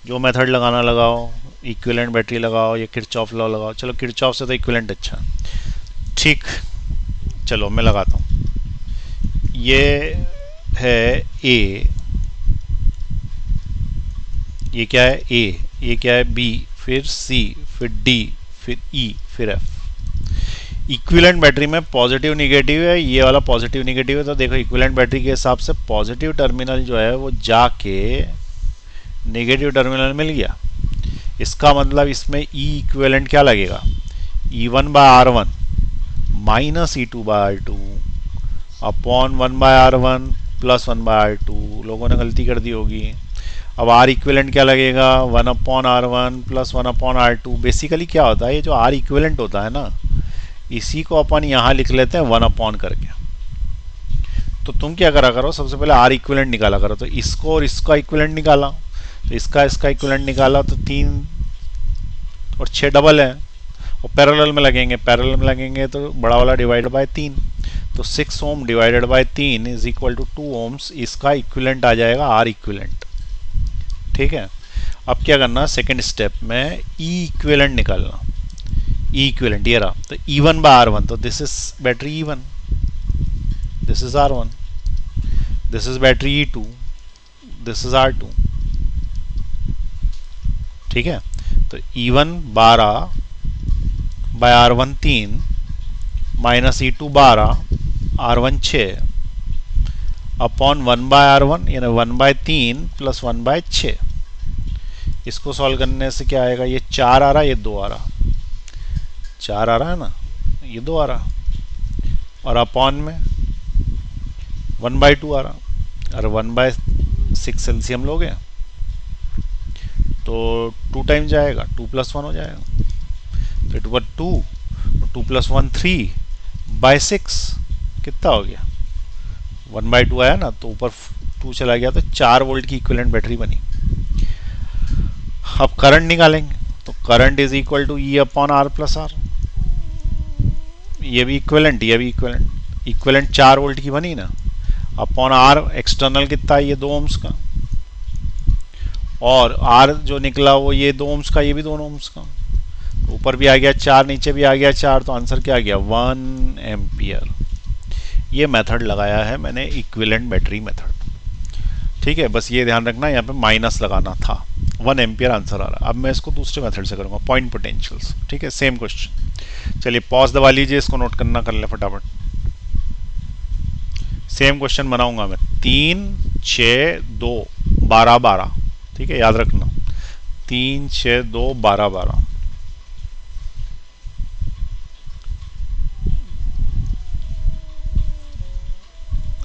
जो मेथड लगाना लगाओ, इक्विवेलेंट बैटरी लगाओ या किरचॉफ लॉ लगाओ। चलो किरचॉफ से तो इक्विवेलेंट अच्छा, ठीक। चलो मैं लगाता हूं। ये है ए, ये क्या है ए, ये क्या है बी, फिर सी, फिर डी, फिर ई, फिर एफ। इक्विवेलेंट बैटरी में पॉजिटिव निगेटिव है, ये वाला पॉजिटिव निगेटिव है, तो देखो इक्विवेलेंट बैटरी के हिसाब से पॉजिटिव टर्मिनल जो है वो जाके नेगेटिव टर्मिनल मिल गया। इसका मतलब इसमें ई इक्विवेलेंट क्या लगेगा, E1 by R1 minus E2 by R2 upon 1 by R1 plus 1 by R2। लोगों ने गलती कर दी होगी। अब R इक्विवेलेंट क्या लगेगा, 1 upon R1 plus 1 upon R2। Basically क्या होता है, ये जो R इक्विवेलेंट होता है ना, इसी को अपन यहाँ लिख लेते हैं 1 अपॉन करके। तो तुम क्या करा करो, सबसे पहले R इक्विवेलेंट निकाला करो। तो इसको और इसका इक्विवेलेंट निकाला, तो इसका इक्विवेलेंट निकाला, तो 3 और 6 डबल है, और पैरेलल में लगेंगे, पैरेलल में लगेंगे तो बड़ा वाला डिवाइडेड बाय 3, तो 6 ohm divided by 3 is equal to 2 ohms. इसका इक्विवेलेंट आ जाएगा R इक्विवेलेंट। ठीक है, अब क्या करना, सेकंड स्टेप में E इक्विवेलेंट निकालना। E इक्विवेलेंट ये रहा, तो E1 बाय R1, तो this is battery E1, this is R1, this is battery E2, this is R2। ठीक है, तो E1 12 bye R1 3 minus E2 12, R1 6 upon 1 by R1 यानी 1 बाय 3 प्लस 1 बाय 6। इसको solve करने से क्या आएगा, ये 4 आ रहा, ये 2 आ रहा, 4 आ रहा है ना, ये 2 आ रहा, और अपॉन में 1 बाय 2 आ रहा, और 1 बाय 6 एलसीएम लोगे तो 2 टाइम जाएगा, 2 प्लस 1 हो जाएगा, तो 2 पर 2, 2 प्लस 1 3 बाय 6 कितना हो गया, 1 बाय 2 आया ना, तो ऊपर 2 चला गया, तो 4 वोल्ट की इक्विवेलेंट बैटरी बनी। अब करंट निकालेंगे, तो current is equal to E upon R plus R. ये भी इक्विवेलेंट, ये भी इक्विवेलेंट, इक्विवेलेंट 4 वोल्ट की बनी ना, अपॉन आर एक्सटर्नल कितना है, ये 2 ओम्स का, और आर जो निकला वो ये 2 ओम्स का, ये भी 2 ओम्स का, ऊपर भी आ गया 4, नीचे भी आ गया 4, तो आंसर क्या आ गया, 1 एम्पियर। ये मेथड लगाया है मैंने, इक्विवेलेंट बैटरी मेथड। ठीक है, बस ये ध्यान रखना, यहाँ पे माइनस लगाना था, 1 एम्पियर आंसर आ रहा है। अब मैं इसको दूसरे मेथड से करूँगा, पॉइंट पोटेंशियल्स। ठीक है, सेम क्वेश्चन। चलिए पॉज दबा लीजिए, इसको नोट करना कर ले फटाफट। सेम क्वेश्चन बनाऊंगा मैं, 3 6 2 12 12। ठीक है, याद रखना, 3 6 2 12 12।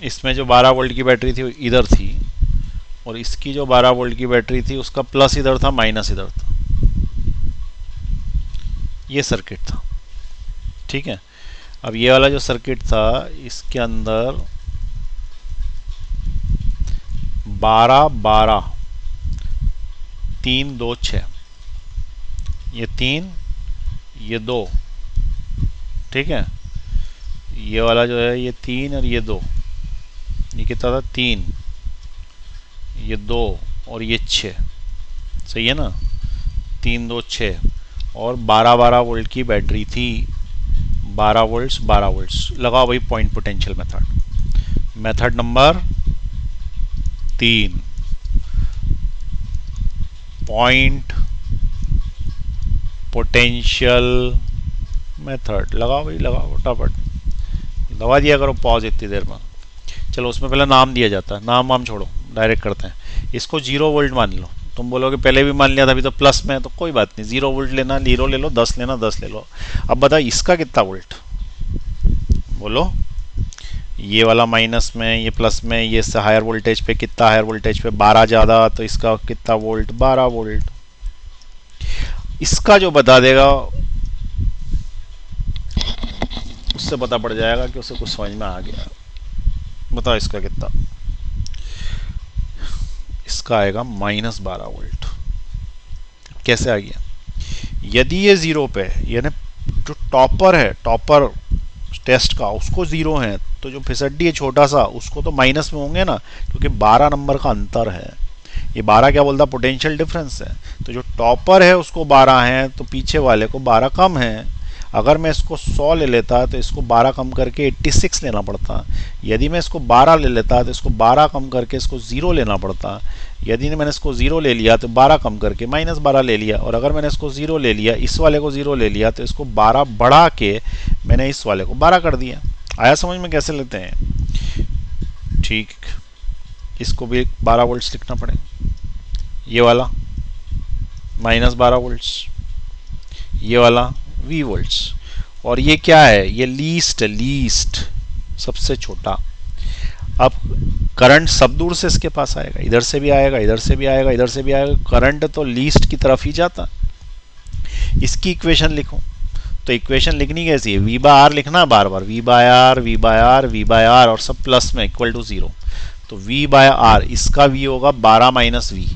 इसमें जो 12 वोल्ट की बैटरी थी वो इधर थी, और इसकी जो 12 वोल्ट की बैटरी थी उसका प्लस इधर था, माइनस इधर था। ये सर्किट था, ठीक है। अब ये वाला जो सर्किट था इसके अंदर 12 12 3 2 6, ये 3 ये 2, ठीक है। ये वाला जो है ये 3 और ये 2, ये कितना था 3, ये 2 और ये 6, सही है ना। 3 2 6 और 12 12 वोल्ट की बैटरी थी, 12 वोल्ट्स 12 वोल्ट्स। लगाओ भाई point potential method. Method number 3, point potential method. लगाओ भाई लगाओ, फटाफट दबा दिया करो पॉज इतनी देर में। चलो उसमें पहले नाम दिया जाता है, नाम वाम छोड़ो, डायरेक्ट करते हैं। इसको 0 वोल्ट मान लो। तुम बोलोगे पहले भी मान लिया था, अभी तो प्लस में है, तो कोई बात नहीं, 0 वोल्ट लेना 0 ले लो, 10 लेना 10 ले लो। अब बताओ इसका कितना वोल्ट, बोलो। ये वाला माइनस में, ये प्लस में, ये से हायर वोल्टेज पे, कितना हायर वोल्टेज पे 12 ज़्यादा, तो इसका कितना वोल्ट 12 वोल्ट। इसका जो बता देगा उससे पता पड़ जाएगा कि उसे कुछ समझ में आ गया। बताओ इसका कितना, इसका आएगा -12 वोल्ट। कैसे आ गया? यदि ये 0 पे, यानी जो टॉपर है, टॉपर टेस्ट का, उसको 0 है, तो जो फिसड्डी है छोटा सा उसको तो माइनस में होंगे ना, क्योंकि 12 नंबर का अंतर है। ये 12 क्या बोलता, पोटेंशियल डिफरेंस है। तो जो टॉपर है उसको 12 है, तो पीछे वाले को 12 कम है। अगर मैं इसको 100 ले लेता तो इसको 12 कम करके 86 लेना पड़ता। यदि मैं इसको 12 ले लेता तो इसको 12 कम करके इसको 0 लेना पड़ता। यदि मैंने इसको 0 ले लिया तो 12 कम करके -12 ले लिया, और अगर मैंने इसको 0 ले लिया, इस वाले को 0 ले लिया, तो इसको 12 बढ़ा के मैंने इस वाले को 12 कर दिया। आया समझ में कैसे लेते हैं? ठीक, इसको भी 12 वोल्ट्स लिखना पड़ेगा। ये वाला -12 वोल्ट्स, ये वाला V वोल्ट्स, और ये क्या है, ये लीस्ट, लीस्ट सबसे छोटा। अब करंट सब दूर से इसके पास आएगा, इधर से भी आएगा, इधर से भी आएगा, इधर से भी आएगा, करंट तो लीस्ट की तरफ ही जाता। इसकी इक्वेशन लिखो, तो इक्वेशन लिखनी कैसी है, V बाय R लिखना बार बार, V by R V by R V by R, और सब प्लस में इक्वल टू 0। तो V बाय R, इसका V होगा 12 माइनस V,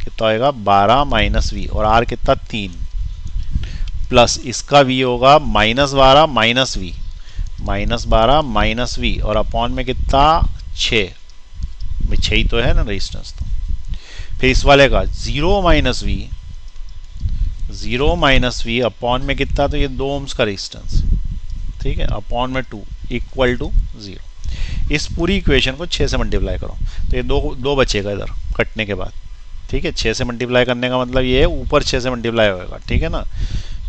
कितना होगा 12 माइनस V, और R कितना 3, प्लस इसका V होगा -12 माइनस V, -12 माइनस V, और अपॉन में कितना 6, भाई 6 ही तो है ना रेजिस्टेंस। तो फिर इस वाले का 0 minus V, 0 minus V upon में कितना, तो ये 2 ओम्स का रेजिस्टेंस, ठीक है, अपॉन में 2 इक्वल टू 0। इस पूरी इक्वेशन को 6 से मल्टीप्लाई करो, तो ये 2 बचेगा इधर कटने के बाद, ठीक है। 6 से मल्टीप्लाई करने का मतलब ये है ऊपर 6 से मल्टीप्लाई होगा, ठीक है ना।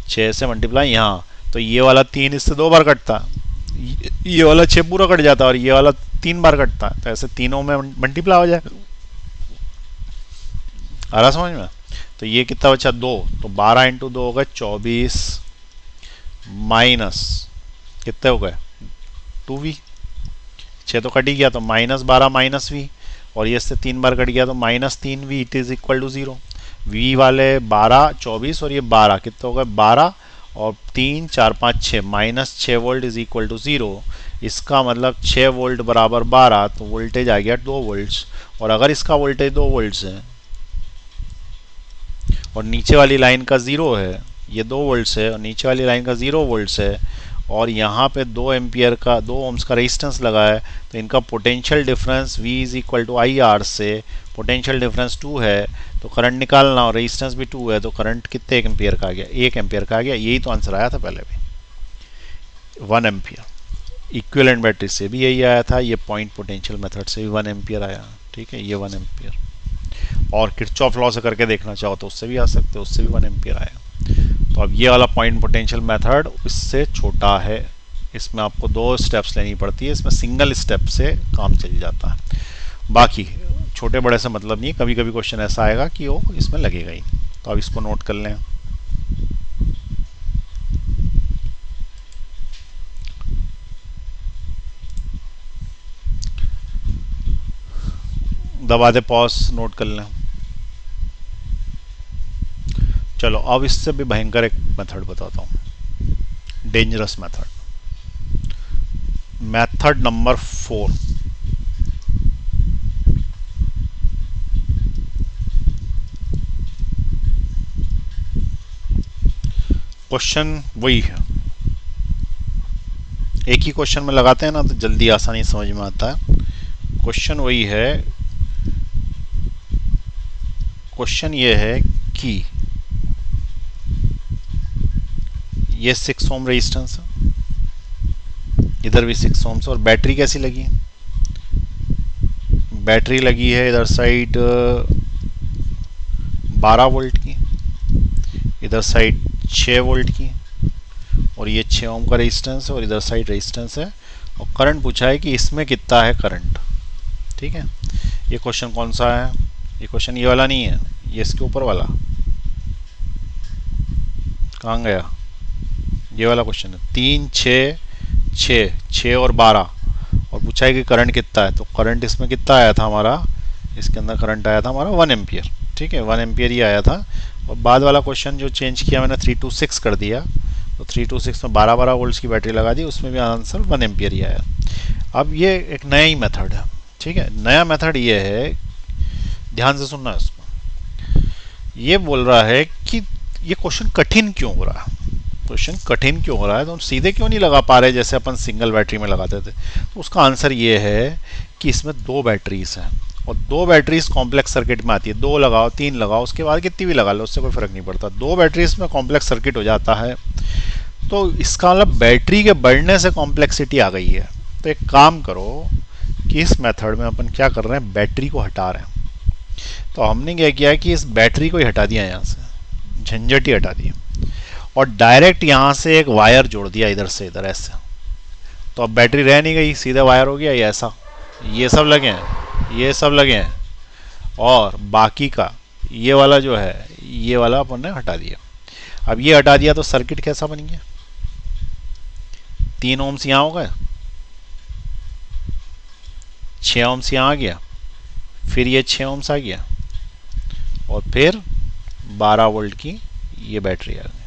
6 से मल्टीप्लाई यहाँ, तो ये वाला 3 इससे 2 बार कटता, ये वाला 6 पूरा कट जाता, और ये वाला 3 बार कटता, तो ऐसे तीनों में मल्टीप्लाई हो जाएगा। आ रहा समझ में? तो ये कितना बचा 2, तो 12 इंटू 2 हो गए 24, माइनस कितने हो गए 2V, 6 तो कट ही गया, तो -12 माइनस V, और ये इससे 3 बार कट गया, तो -3V, it is equal to 0। V वाले 12 24 और ये 12 कितने हो गए 12 और 3 4 5 6, -6 वोल्ट इज इक्वल टू 0। इसका मतलब 6 वोल्ट बराबर 12, तो वोल्टेज आ गया 2 वोल्ट्स। और अगर इसका वोल्टेज 2 वोल्ट्स है और नीचे वाली लाइन का 0 है, ये 2 वोल्ट्स है और नीचे वाली लाइन का 0 वोल्ट्स है, और यहाँ पे 2 एम्पियर का 2 ओम्स का रेजिस्टेंस लगा है, तो इनका potential difference V is equal to IR से पोटेंशियल डिफरेंस 2 है, तो करंट निकालना, और रेजिस्टेंस भी 2 है, तो करंट कितने एम्पियर का आ गया 1 एम्पियर का आ गया। यही तो आंसर आया था पहले भी 1 एम्पियर। इक्विवेलेंट बैटरी से भी यही आया था, ये पॉइंट पोटेंशियल मेथड से भी 1 एम्पियर आया, ठीक है, ये 1 एम्पियर। और किरचॉफ लॉ से करके देखना चाहो तो उससे भी आ सकते हो, उससे भी 1 एम्पियर आया। तो अब ये वाला पॉइंट पोटेंशियल मेथड इससे छोटा है, इसमें आपको 2 स्टेप्स लेनी पड़ती है, इसमें सिंगल स्टेप से काम चल जाता है। बाकी छोटे बड़े से मतलब नहीं, कभी कभी क्वेश्चन ऐसा आएगा कि वो इसमें लगेगा ही। तो अब इसको नोट कर लें। दबा दे पॉज, नोट कर लें। चलो अब इससे भी भयंकर एक मेथड बताता हूँ। Dangerous method. Method number 4, question वही है, एक ही क्वेश्चन में लगाते हैं ना तो जल्दी आसानी समझ में आता है। क्वेश्चन वही है, क्वेश्चन ये है कि ये 6 ओम रेजिस्टेंस है, इधर भी 6 ओम्स, और बैटरी कैसी लगी? बैटरी लगी है इधर साइड 12 वोल्ट की, इधर साइड 6 वोल्ट की, और ये 6 ओम का रेजिस्टेंस है, और इधर साइड रेजिस्टेंस है, और करंट पूछा है कि इसमें कितना है करंट। ठीक है, ये क्वेश्चन कौन सा है? ये क्वेश्चन ये वाला नहीं है, ये इसके ऊपर वाला, कहाँ गया? ये वाला क्वेश्चन है, 3 6 6 6 और 12, और पूछा है कि करंट कितना है। तो करंट इसमें कितना आया था हमारा? इसके अंदर करंट आया था हमारा 1 एम्पियर। ठीक है, 1 एम्पियर ही आया था, और बाद वाला क्वेश्चन जो चेंज किया मैंने 3 to 6 कर दिया, तो 3 to 6 में 12 वोल्ट्स की बैटरी लगा दी, उसमें भी आंसर 1 एम्पियर ही आया। अब ये एक नया ही मेथड है। ठीक है, नया मेथड ये है, ध्यान से सुनना है इसको। ये बोल रहा है कि ये क्वेश्चन कठिन क्यों हो रहा है, क्वेश्चन कठिन क्यों हो रहा है, तो हम सीधे क्यों नहीं लगा पा रहे जैसे अपन सिंगल बैटरी में लगाते थे। तो उसका आंसर ये है कि इसमें 2 बैटरीज हैं, और 2 बैटरीज कॉम्प्लेक्स सर्किट में आती है। 2 लगाओ 3 लगाओ, उसके बाद कितनी भी लगा लो, उससे कोई फर्क नहीं पड़ता, 2 बैटरीज में कॉम्प्लेक्स सर्किट हो जाता है। तो इसका मतलब बैटरी के बढ़ने से कॉम्प्लेक्सिटी आ गई है। तो एक काम करो कि इस मेथड में अपन क्या कर रहे हैं, बैटरी को हटा रहे हैं। तो हमने क्या किया कि इस बैटरी को ही हटा दिया, यहाँ से झंझट ही हटा दी, और डायरेक्ट यहाँ से एक वायर जोड़ दिया इधर से इधर ऐसे। तो अब बैटरी रह नहीं गई, सीधा वायर हो गया ये ऐसा, ये सब लगे हैं, ये सब लगे हैं, और बाकी का ये वाला जो है, ये वाला अपन ने हटा दिया। अब ये हटा दिया तो सर्किट कैसा बन गया? 3 ओम्स यहाँ हो गए, 6 ओम्स यहाँ आ गया, फिर ये 6 ओम्स आ गया, और फिर 12 वोल्ट की ये बैटरी आ गई,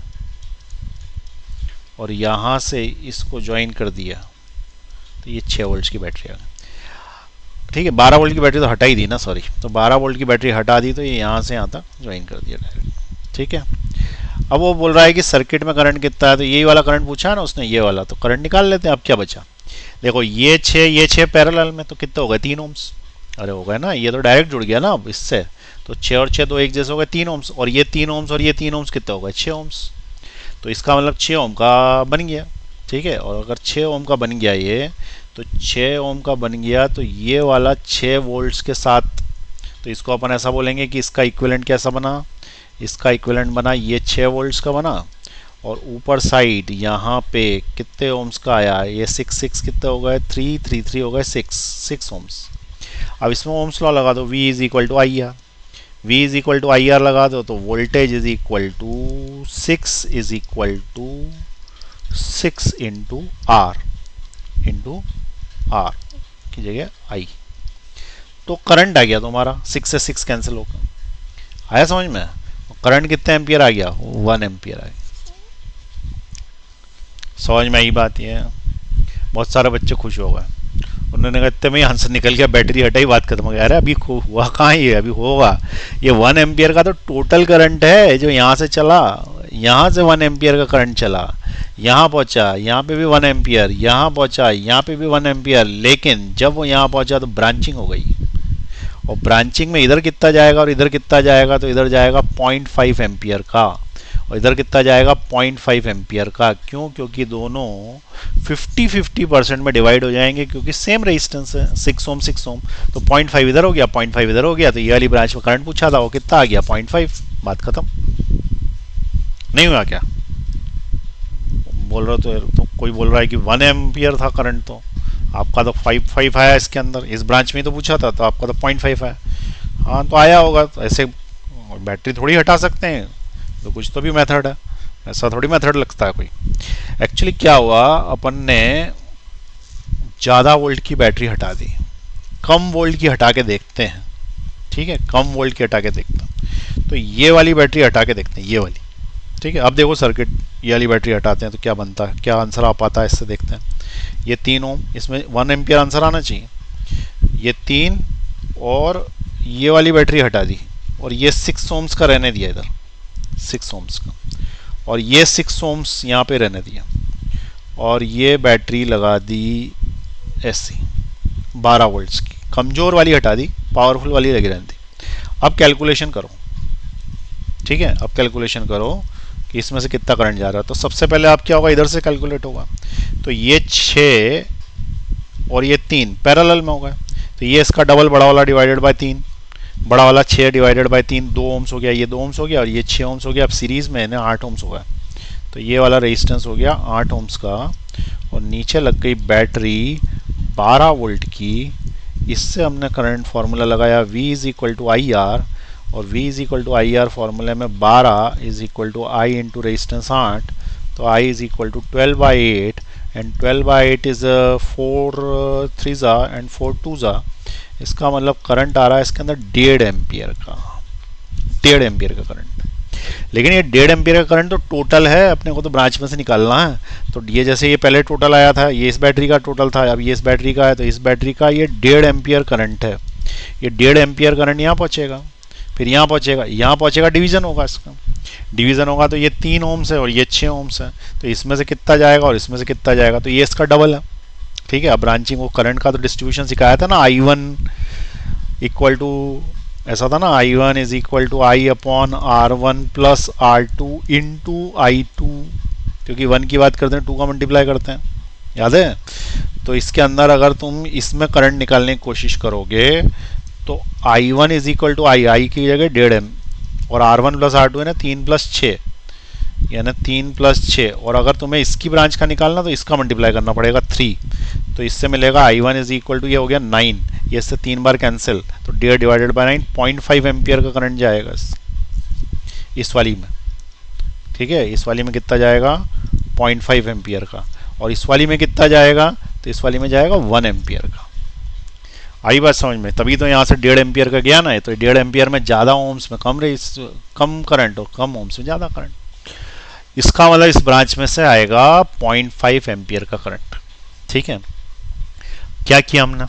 और यहाँ से इसको ज्वाइन कर दिया तो ये 6 वोल्ट की बैटरी आ गई। ठीक है, 12 वोल्ट की बैटरी तो हटा ही दी ना, सॉरी, तो 12 वोल्ट की बैटरी हटा दी, तो ये यहाँ से यहाँ तक ज्वाइन कर दिया डायरेक्ट। ठीक है, अब वो बोल रहा है कि सर्किट में करंट कितना है, तो यही वाला करंट पूछा है ना उसने, ये वाला, तो करंट निकाल लेते हैं। अब क्या बचा, देखो ये 6 पैरेलल में, तो कितना हो गए? 3 ओम्स। अरे हो गए ना, ये तो डायरेक्ट जुड़ गया ना अब इससे, तो 6 और 6 तो एक जैसे हो गए, 3 ओम्स, और ये 3 ओम्स और ये 3 ओम्स कितना हो गए? 6 ओम्स। तो इसका मतलब 6 ओम का बन गया। ठीक है, और अगर 6 ओम का बन गया ये, तो 6 ओम का बन गया, तो ये वाला 6 वोल्ट्स के साथ, तो इसको अपन ऐसा बोलेंगे कि इसका इक्विवेलेंट कैसा बना, इसका इक्विवेलेंट बना ये 6 वोल्ट्स का बना, और ऊपर साइड यहाँ पे कितने ओम्स का आया, ये 6 कितने हो गए? 3 हो गए 6 ओम्स। अब इसमें ओम्स लॉ लगा दो, V is equal to I R, V is equal to I R लगा दो, तो voltage is equal to 6 is equal to 6 into R की जगह आई। तो करंट आ गया तुम्हारा, 6 से 6 कैंसिल होकर, आया समझ में? करंट कितने एम्पियर आ गया? 1 एम्पियर आ गया। समझ में आई बात? ये बहुत सारे बच्चे खुश हो गए, उन्होंने कहा इतने में आंसर निकल गया, बैटरी हटाई, बात खत्म हो गया। अरे अभी हुआ कहाँ, ये अभी होगा। ये 1 एम्पियर का तो टोटल करंट है जो यहाँ से चला, यहाँ से 1 एम्पियर का करंट चला, यहाँ पहुँचा, यहाँ पे भी 1 एम्पियर, यहाँ पहुँचा, यहाँ पे भी 1 एम्पियर, लेकिन जब वो यहाँ पहुँचा तो ब्रांचिंग हो गई, और ब्रांचिंग में इधर कितना जाएगा और इधर कितना जाएगा, तो इधर जाएगा 0.5 एम्पियर का, और इधर कितना जाएगा? 0.5 एम्पियर का। क्यों? क्योंकि दोनों 50-50% में डिवाइड हो जाएंगे, क्योंकि सेम रेजिस्टेंस है, 6 ओम 6 ओम, तो 0.5 इधर हो गया, 0.5 इधर हो गया, तो ये वाली ब्रांच में करंट पूछा था वो कितना आ गया? 0.5। बात खत्म। नहीं हुआ क्या? बोल रहे तो कोई बोल रहा है कि 1 एम्पियर था करंट, तो आपका तो 5 आया इसके अंदर, इस ब्रांच में तो पूछा था, तो आपका तो 0.5 आया। हाँ तो आया होगा, तो ऐसे बैटरी थोड़ी हटा सकते हैं, तो कुछ तो भी मेथड है, ऐसा थोड़ी मेथड लगता है कोई। एक्चुअली क्या हुआ, अपन ने ज़्यादा वोल्ट की बैटरी हटा दी, कम वोल्ट की हटा के देखते हैं। ठीक है, कम वोल्ट की हटा के देखते हैं, तो ये वाली बैटरी हटा के देखते हैं, ये वाली, ठीक है, अब देखो सर्किट ये वाली बैटरी हटाते हैं तो क्या बनता है, क्या आंसर आ पाता है इससे, देखते हैं। ये 3 ओम, इसमें 1 एम्पियर आंसर आना चाहिए। ये 3 और ये वाली बैटरी हटा दी और ये 6 ओम्स का रहने दिया इधर, 6 ओम्स का, और ये 6 ओम्स यहाँ पे रहने दिया, और ये बैटरी लगा दी ऐसी 12 वोल्ट्स की, कमज़ोर वाली हटा दी, पावरफुल वाली लगी रहने दी। अब कैलकुलेशन करो, ठीक है, अब कैलकुलेशन करो कि इसमें से कितना करंट जा रहा है। तो सबसे पहले आप क्या होगा, इधर से कैलकुलेट होगा, तो ये 6 और ये 3 पैरेलल में होगा, तो ये इसका डबल बड़ा वाला डिवाइडेड बाय 3, बड़ा वाला 6 डिवाइडेड बाय 3, 2 ओम्स हो गया, ये 2 ओम्स हो गया, और ये 6 ओम्स हो गया। अब सीरीज में है ना 8 ओम्स होगा, तो ये वाला रेजिस्टेंस हो गया 8 ओम्स का, और नीचे लग गई बैटरी 12 वोल्ट की। इससे हमने करंट फार्मूला लगाया V is equal to I R, और V is equal to I R फार्मूले में 12 is equal to I into resistance 8, तो I is equal to 12/8, and 12/8 is 4 3 ज़ा एंड 4 2 ज़ा। इसका मतलब करंट आ रहा है इसके अंदर 1.5 एम्पियर का, 1.5 एम्पियर का करंट। लेकिन ये 1.5 एम्पियर का करंट तो टोटल है, अपने को तो ब्रांच में से निकालना है। तो ये जैसे ये पहले टोटल आया था, ये इस बैटरी का टोटल था, अब ये इस बैटरी का है, तो इस बैटरी का ये 1.5 एम्पियर करंट है। ये 1.5 एम्पियर करंट यहाँ पहुँचेगा, फिर यहाँ पहुँचेगा, यहाँ पहुँचेगा, डिवीज़न होगा इसका, डिवीज़न होगा तो ये 3 ओम्स है और ये 6 ओम्स है, तो इसमें से कितना जाएगा और इसमें से कितना जाएगा, तो ये इसका डबल है। ठीक है, अब ब्रांचिंग वो करंट का तो डिस्ट्रीब्यूशन सिखाया था ना, I1 इक्वल टू, ऐसा था ना, I1 is equal to I upon R1 plus R2 into I2, क्योंकि 1 की बात करते हैं 2 का मल्टीप्लाई करते हैं, याद है। तो इसके अंदर अगर तुम इसमें करंट निकालने की कोशिश करोगे तो I1 इज इक्वल टू आई की जगह 1.5 एम, और R1 प्लस R2 है ना 3 प्लस 6, यानी 3 प्लस 6, और अगर तुम्हें इसकी ब्रांच का निकालना तो इसका मल्टीप्लाई करना पड़ेगा 3, तो इससे मिलेगा I1 इज इक्वल टू, ये हो गया 9, ये इससे 3 बार कैंसिल, तो 1.5 डिवाइडेड बाय 9, 0.5 एम्पियर का करंट जाएगा इस वाली में। ठीक है, इस वाली में कितना जाएगा, 0.5 एम्पियर का, और इस वाली में कितना जाएगा, तो इस वाली में जाएगा 1 एम्पियर का। आई बात समझ में, तभी तो यहाँ से 1.5 एम्पियर का गया ना, तो 1.5 एम्पियर में ज़्यादा ओम्स में कम करंट और कम ओम्स में ज़्यादा करंट। इसका मतलब इस ब्रांच में से आएगा 0.5 एम्पियर का करंट। ठीक है, क्या किया हमने,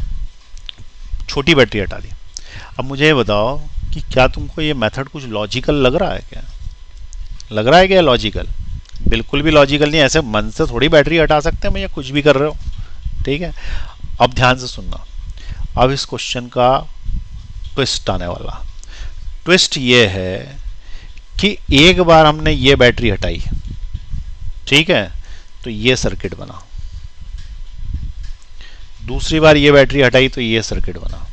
छोटी बैटरी हटा दी। अब मुझे ये बताओ कि क्या तुमको ये मेथड कुछ लॉजिकल लग रहा है क्या, लग रहा है क्या लॉजिकल? बिल्कुल भी लॉजिकल नहीं, ऐसे मन से थोड़ी बैटरी हटा सकते हैं भैया, कुछ भी कर रहे हो। ठीक है, अब ध्यान से सुनना, अब इस क्वेश्चन का ट्विस्ट आने वाला। ट्विस्ट ये है कि एक बार हमने ये बैटरी हटाई, ठीक है, तो ये सर्किट बना, दूसरी बार ये बैटरी हटाई तो ये सर्किट बना।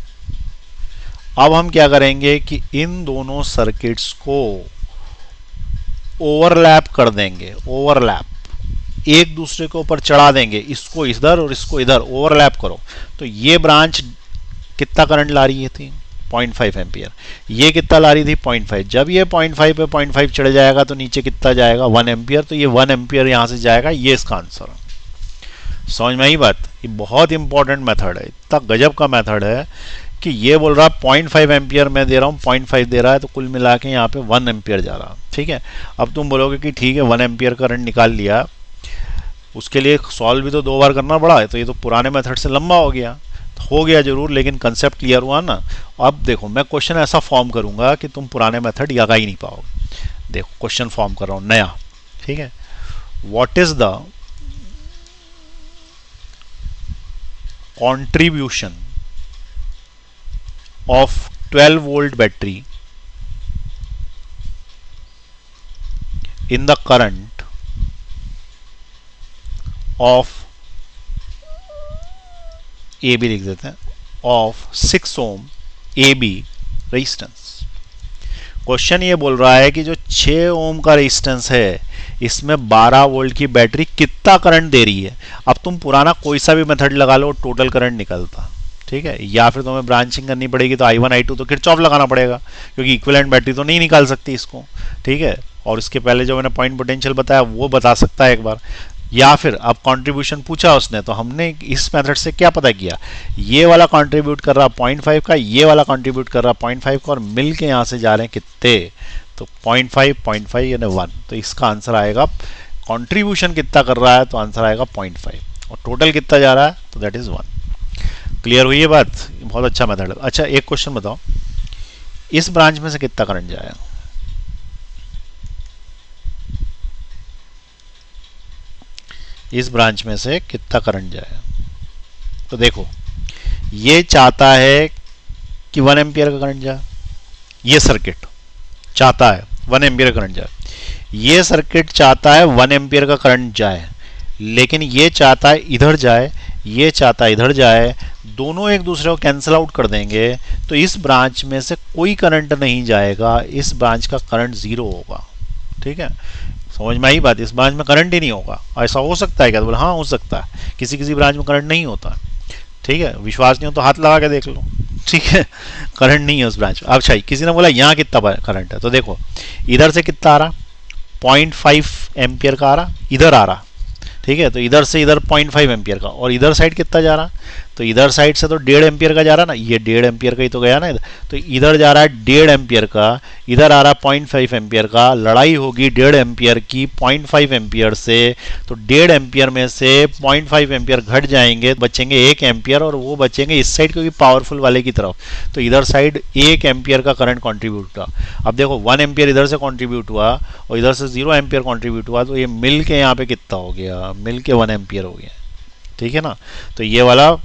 अब हम क्या करेंगे कि इन दोनों सर्किट्स को ओवरलैप कर देंगे, ओवरलैप एक दूसरे के ऊपर चढ़ा देंगे, इसको इधर और इसको इधर, ओवरलैप करो। तो ये ब्रांच कितना करंट ला रही थी, 0.5 एम्पियर, ये कितना ला रही थी 0.5, जब ये 0.5 पे 0.5 चढ़ जाएगा तो नीचे कितना जाएगा 1 एम्पियर, तो ये 1 एम्पियर यहां से जाएगा, ये इसका आंसर है। समझ में आई बात, ये बहुत इंपॉर्टेंट मेथड है, इतना गजब का मेथड है कि ये बोल रहा है 0.5 एम्पियर मैं दे रहा हूँ, 0.5 दे रहा है, तो कुल मिला के यहाँ पे 1 एम्पियर जा रहा। ठीक है, अब तुम बोलोगे कि ठीक है 1 एम्पियर करंट निकाल लिया, उसके लिए सॉल्व भी तो 2 बार करना पड़ा है, तो ये तो पुराने मेथड से लंबा हो गया। हो गया जरूर, लेकिन कंसेप्ट क्लियर हुआ ना। अब देखो मैं क्वेश्चन ऐसा फॉर्म करूंगा कि तुम पुराने मेथड लगा ही नहीं पाओगे। देखो क्वेश्चन फॉर्म कर रहा हूं नया, ठीक है, what is the contribution of 12 volt battery in the current of AB लिख देते हैं, of 6 ohm AB resistance. Question ये बोल रहा है कि जो 6 ओम का रेजिस्टेंस है इसमें 12 वोल्ट की बैटरी कितना करंट दे रही है। अब तुम पुराना कोई सा भी मेथड लगा लो, टोटल करंट निकलता। ठीक है, या फिर तुम्हें ब्रांचिंग करनी पड़ेगी, तो I1 I2 तो किरचॉफ लगाना पड़ेगा, क्योंकि इक्विवेलेंट बैटरी तो नहीं निकाल सकती इसको। ठीक है, और इसके पहले जो मैंने पॉइंट पोटेंशियल बताया वो बता सकता है एक बार, या फिर अब कंट्रीब्यूशन पूछा उसने, तो हमने इस मेथड से क्या पता किया, ये वाला कंट्रीब्यूट कर रहा 0.5 का, ये वाला कंट्रीब्यूट कर रहा 0.5 का, और मिल के यहाँ से जा रहे हैं कितने, तो 0.5 यानी 1, तो इसका आंसर आएगा कंट्रीब्यूशन कितना कर रहा है, तो आंसर आएगा 0.5 और टोटल कितना जा रहा है, तो दैट इज 1। क्लियर हुई ये बात? बहुत अच्छा मेथड है। अच्छा एक क्वेश्चन बताओ, इस ब्रांच में से कितना करंट जाएगा? इस ब्रांच में से कितना करंट जाएगा? तो देखो ये चाहता है कि 1 एम्पियर का करंट जाए, ये सर्किट चाहता है 1 एम्पियर करंट जाए, ये सर्किट चाहता है 1 एम्पियर का करंट जाए, लेकिन ये चाहता है इधर जाए, ये चाहता है इधर जाए, दोनों एक दूसरे को कैंसिल आउट कर देंगे, तो इस ब्रांच में से कोई करंट नहीं जाएगा, इस ब्रांच का करंट 0 होगा। ठीक है, समझ में आई बात? इस ब्रांच में करंट ही नहीं होगा। ऐसा हो सकता है क्या? तो बोले हाँ हो सकता है, किसी किसी ब्रांच में करंट नहीं होता। ठीक है, विश्वास नहीं हो तो हाथ लगा के देख लो। ठीक है, करंट नहीं है उस ब्रांच में। अब अच्छा किसी ने बोला यहाँ कितना करंट है, तो देखो इधर से कितना आ रहा, 0.5 एम्पियर का आ रहा, इधर आ रहा। ठीक है, तो इधर से इधर 0.5 एम्पियर का, और इधर साइड कितना जा रहा, तो इधर साइड से तो 1.5 एम्पियर का जा रहा ना, ये 1.5 एम्पियर का ही तो गया ना इधर, तो इधर जा रहा है 1.5 एम्पियर का, इधर आ रहा 0.5 एम्पियर का, लड़ाई होगी 1.5 एम्पियर की 0.5 एम्पियर से, तो 1.5 एम्पियर में से 0.5 एम्पियर घट जाएंगे, बचेंगे 1 एम्पियर, और वो बचेंगे इस साइड क्योंकि पावरफुल वाले की तरफ, तो इधर साइड 1 एम्पियर का करंट कॉन्ट्रीब्यूट हुआ। अब देखो 1 एम्पियर इधर से कॉन्ट्रीब्यूट हुआ और इधर से 0 एम्पियर कॉन्ट्रीब्यूट हुआ, तो ये मिल के यहाँ पे कितना हो गया, मिल के 1 एम्पियर हो गया। ठीक है ना, तो ये वाला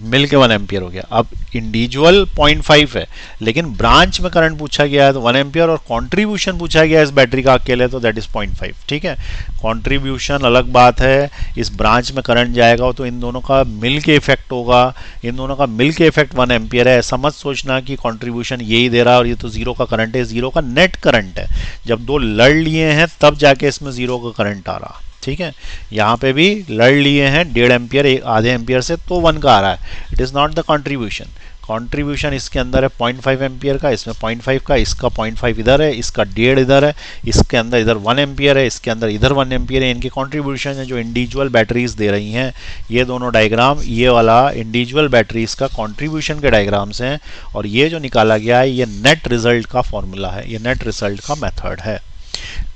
मिल के 1 एम्पियर हो गया। अब इंडिविजुअल 0.5 है, लेकिन ब्रांच में करंट पूछा गया है तो 1 एम्पियर, और कंट्रीब्यूशन पूछा गया है इस बैटरी का अकेले, तो दैट इज 0.5। ठीक है, कंट्रीब्यूशन अलग बात है, इस ब्रांच में करंट जाएगा तो इन दोनों का मिल के इफेक्ट होगा, इन दोनों का मिल के इफेक्ट 1 एम्पियर है। ऐसा मत सोचना कि कंट्रीब्यूशन यही दे रहा है और ये तो 0 का करंट है, 0 का नेट करंट है। जब दो लड़ लिए हैं तब जाके इसमें 0 का करंट आ रहा। ठीक है, यहाँ पे भी लड़ लिए हैं 1.5 एम्पियर आधे एम्पियर से, तो 1 का आ रहा है। It is not the contribution. Contribution इसके अंदर है 0.5 एम्पियर का, इसमें 0.5 का, इसका 0.5 इधर है, इसका 1.5 इधर है, इसके अंदर इधर 1 एम्पियर है, इसके अंदर इधर 1 एम्पियर है। इनकी कंट्रीब्यूशन है जो इंडिविजुअल बैटरीज दे रही हैं। ये दोनों डायग्राम, ये वाला इंडिविजुअल बैटरीज का कंट्रीब्यूशन के डायग्राम्स हैं, और ये जो निकाला गया है ये नेट रिजल्ट का फॉर्मूला है, ये नेट रिजल्ट का मेथड है।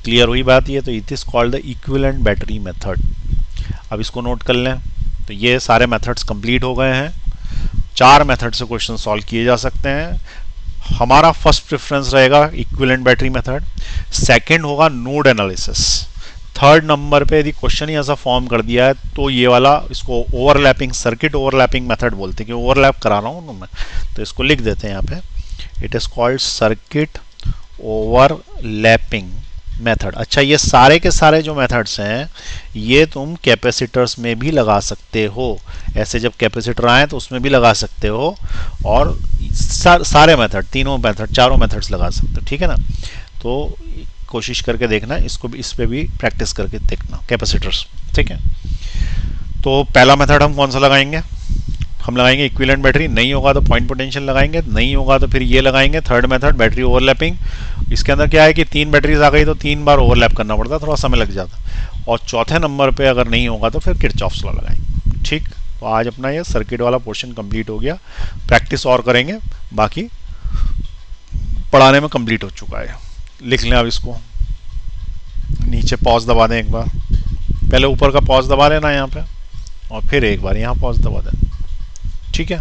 क्लियर हुई बात? ये तो it is called the equivalent battery method. अब इसको नोट कर लें, तो ये सारे मेथड्स कंप्लीट हो गए हैं। 4 मेथड से क्वेश्चन सॉल्व किए जा सकते हैं। हमारा फर्स्ट प्रेफरेंस रहेगा इक्विवेलेंट बैटरी मेथड, सेकंड होगा नोड एनालिसिस, थर्ड नंबर पे यदि क्वेश्चन ही ऐसा फॉर्म कर दिया है तो ये वाला, इसको ओवरलैपिंग सर्किट ओवरलैपिंग मेथड बोलते हैं, कि ओवरलैप करा रहा हूँ मैं, तो इसको लिख देते हैं यहाँ पे, it is called circuit overlapping method. अच्छा, ये सारे के सारे जो मेथड्स हैं ये तुम कैपेसिटर्स में भी लगा सकते हो, ऐसे जब कैपेसिटर आए तो उसमें भी लगा सकते हो, और सारे मेथड, तीनों मेथड, चारों मेथड्स लगा सकते हो। ठीक है ना, तो कोशिश करके देखना, इसको भी, इस पे भी प्रैक्टिस करके देखना कैपेसिटर्स। ठीक है, तो पहला मेथड हम कौन सा लगाएंगे? हम लगाएंगे इक्विवेलेंट बैटरी, नहीं होगा तो पॉइंट पोटेंशियल लगाएंगे, नहीं होगा तो फिर ये लगाएंगे थर्ड मेथड बैटरी ओवरलैपिंग। इसके अंदर क्या है कि 3 बैटरीज आ गई तो 3 बार ओवरलैप करना पड़ता, थोड़ा समय लग जाता। और चौथे नंबर पे अगर नहीं होगा तो फिर किरचॉफ्स लॉ लगाएंगे। ठीक, तो आज अपना ये सर्किट वाला पोर्शन कंप्लीट हो गया, प्रैक्टिस और करेंगे, बाकी पढ़ाने में कंप्लीट हो चुका है। लिख लें अब इसको, नीचे पॉज दबा दें एक बार, पहले ऊपर का पॉज दबा लेना यहाँ पे, और फिर एक बार यहाँ पॉज दबा दें। ठीक है।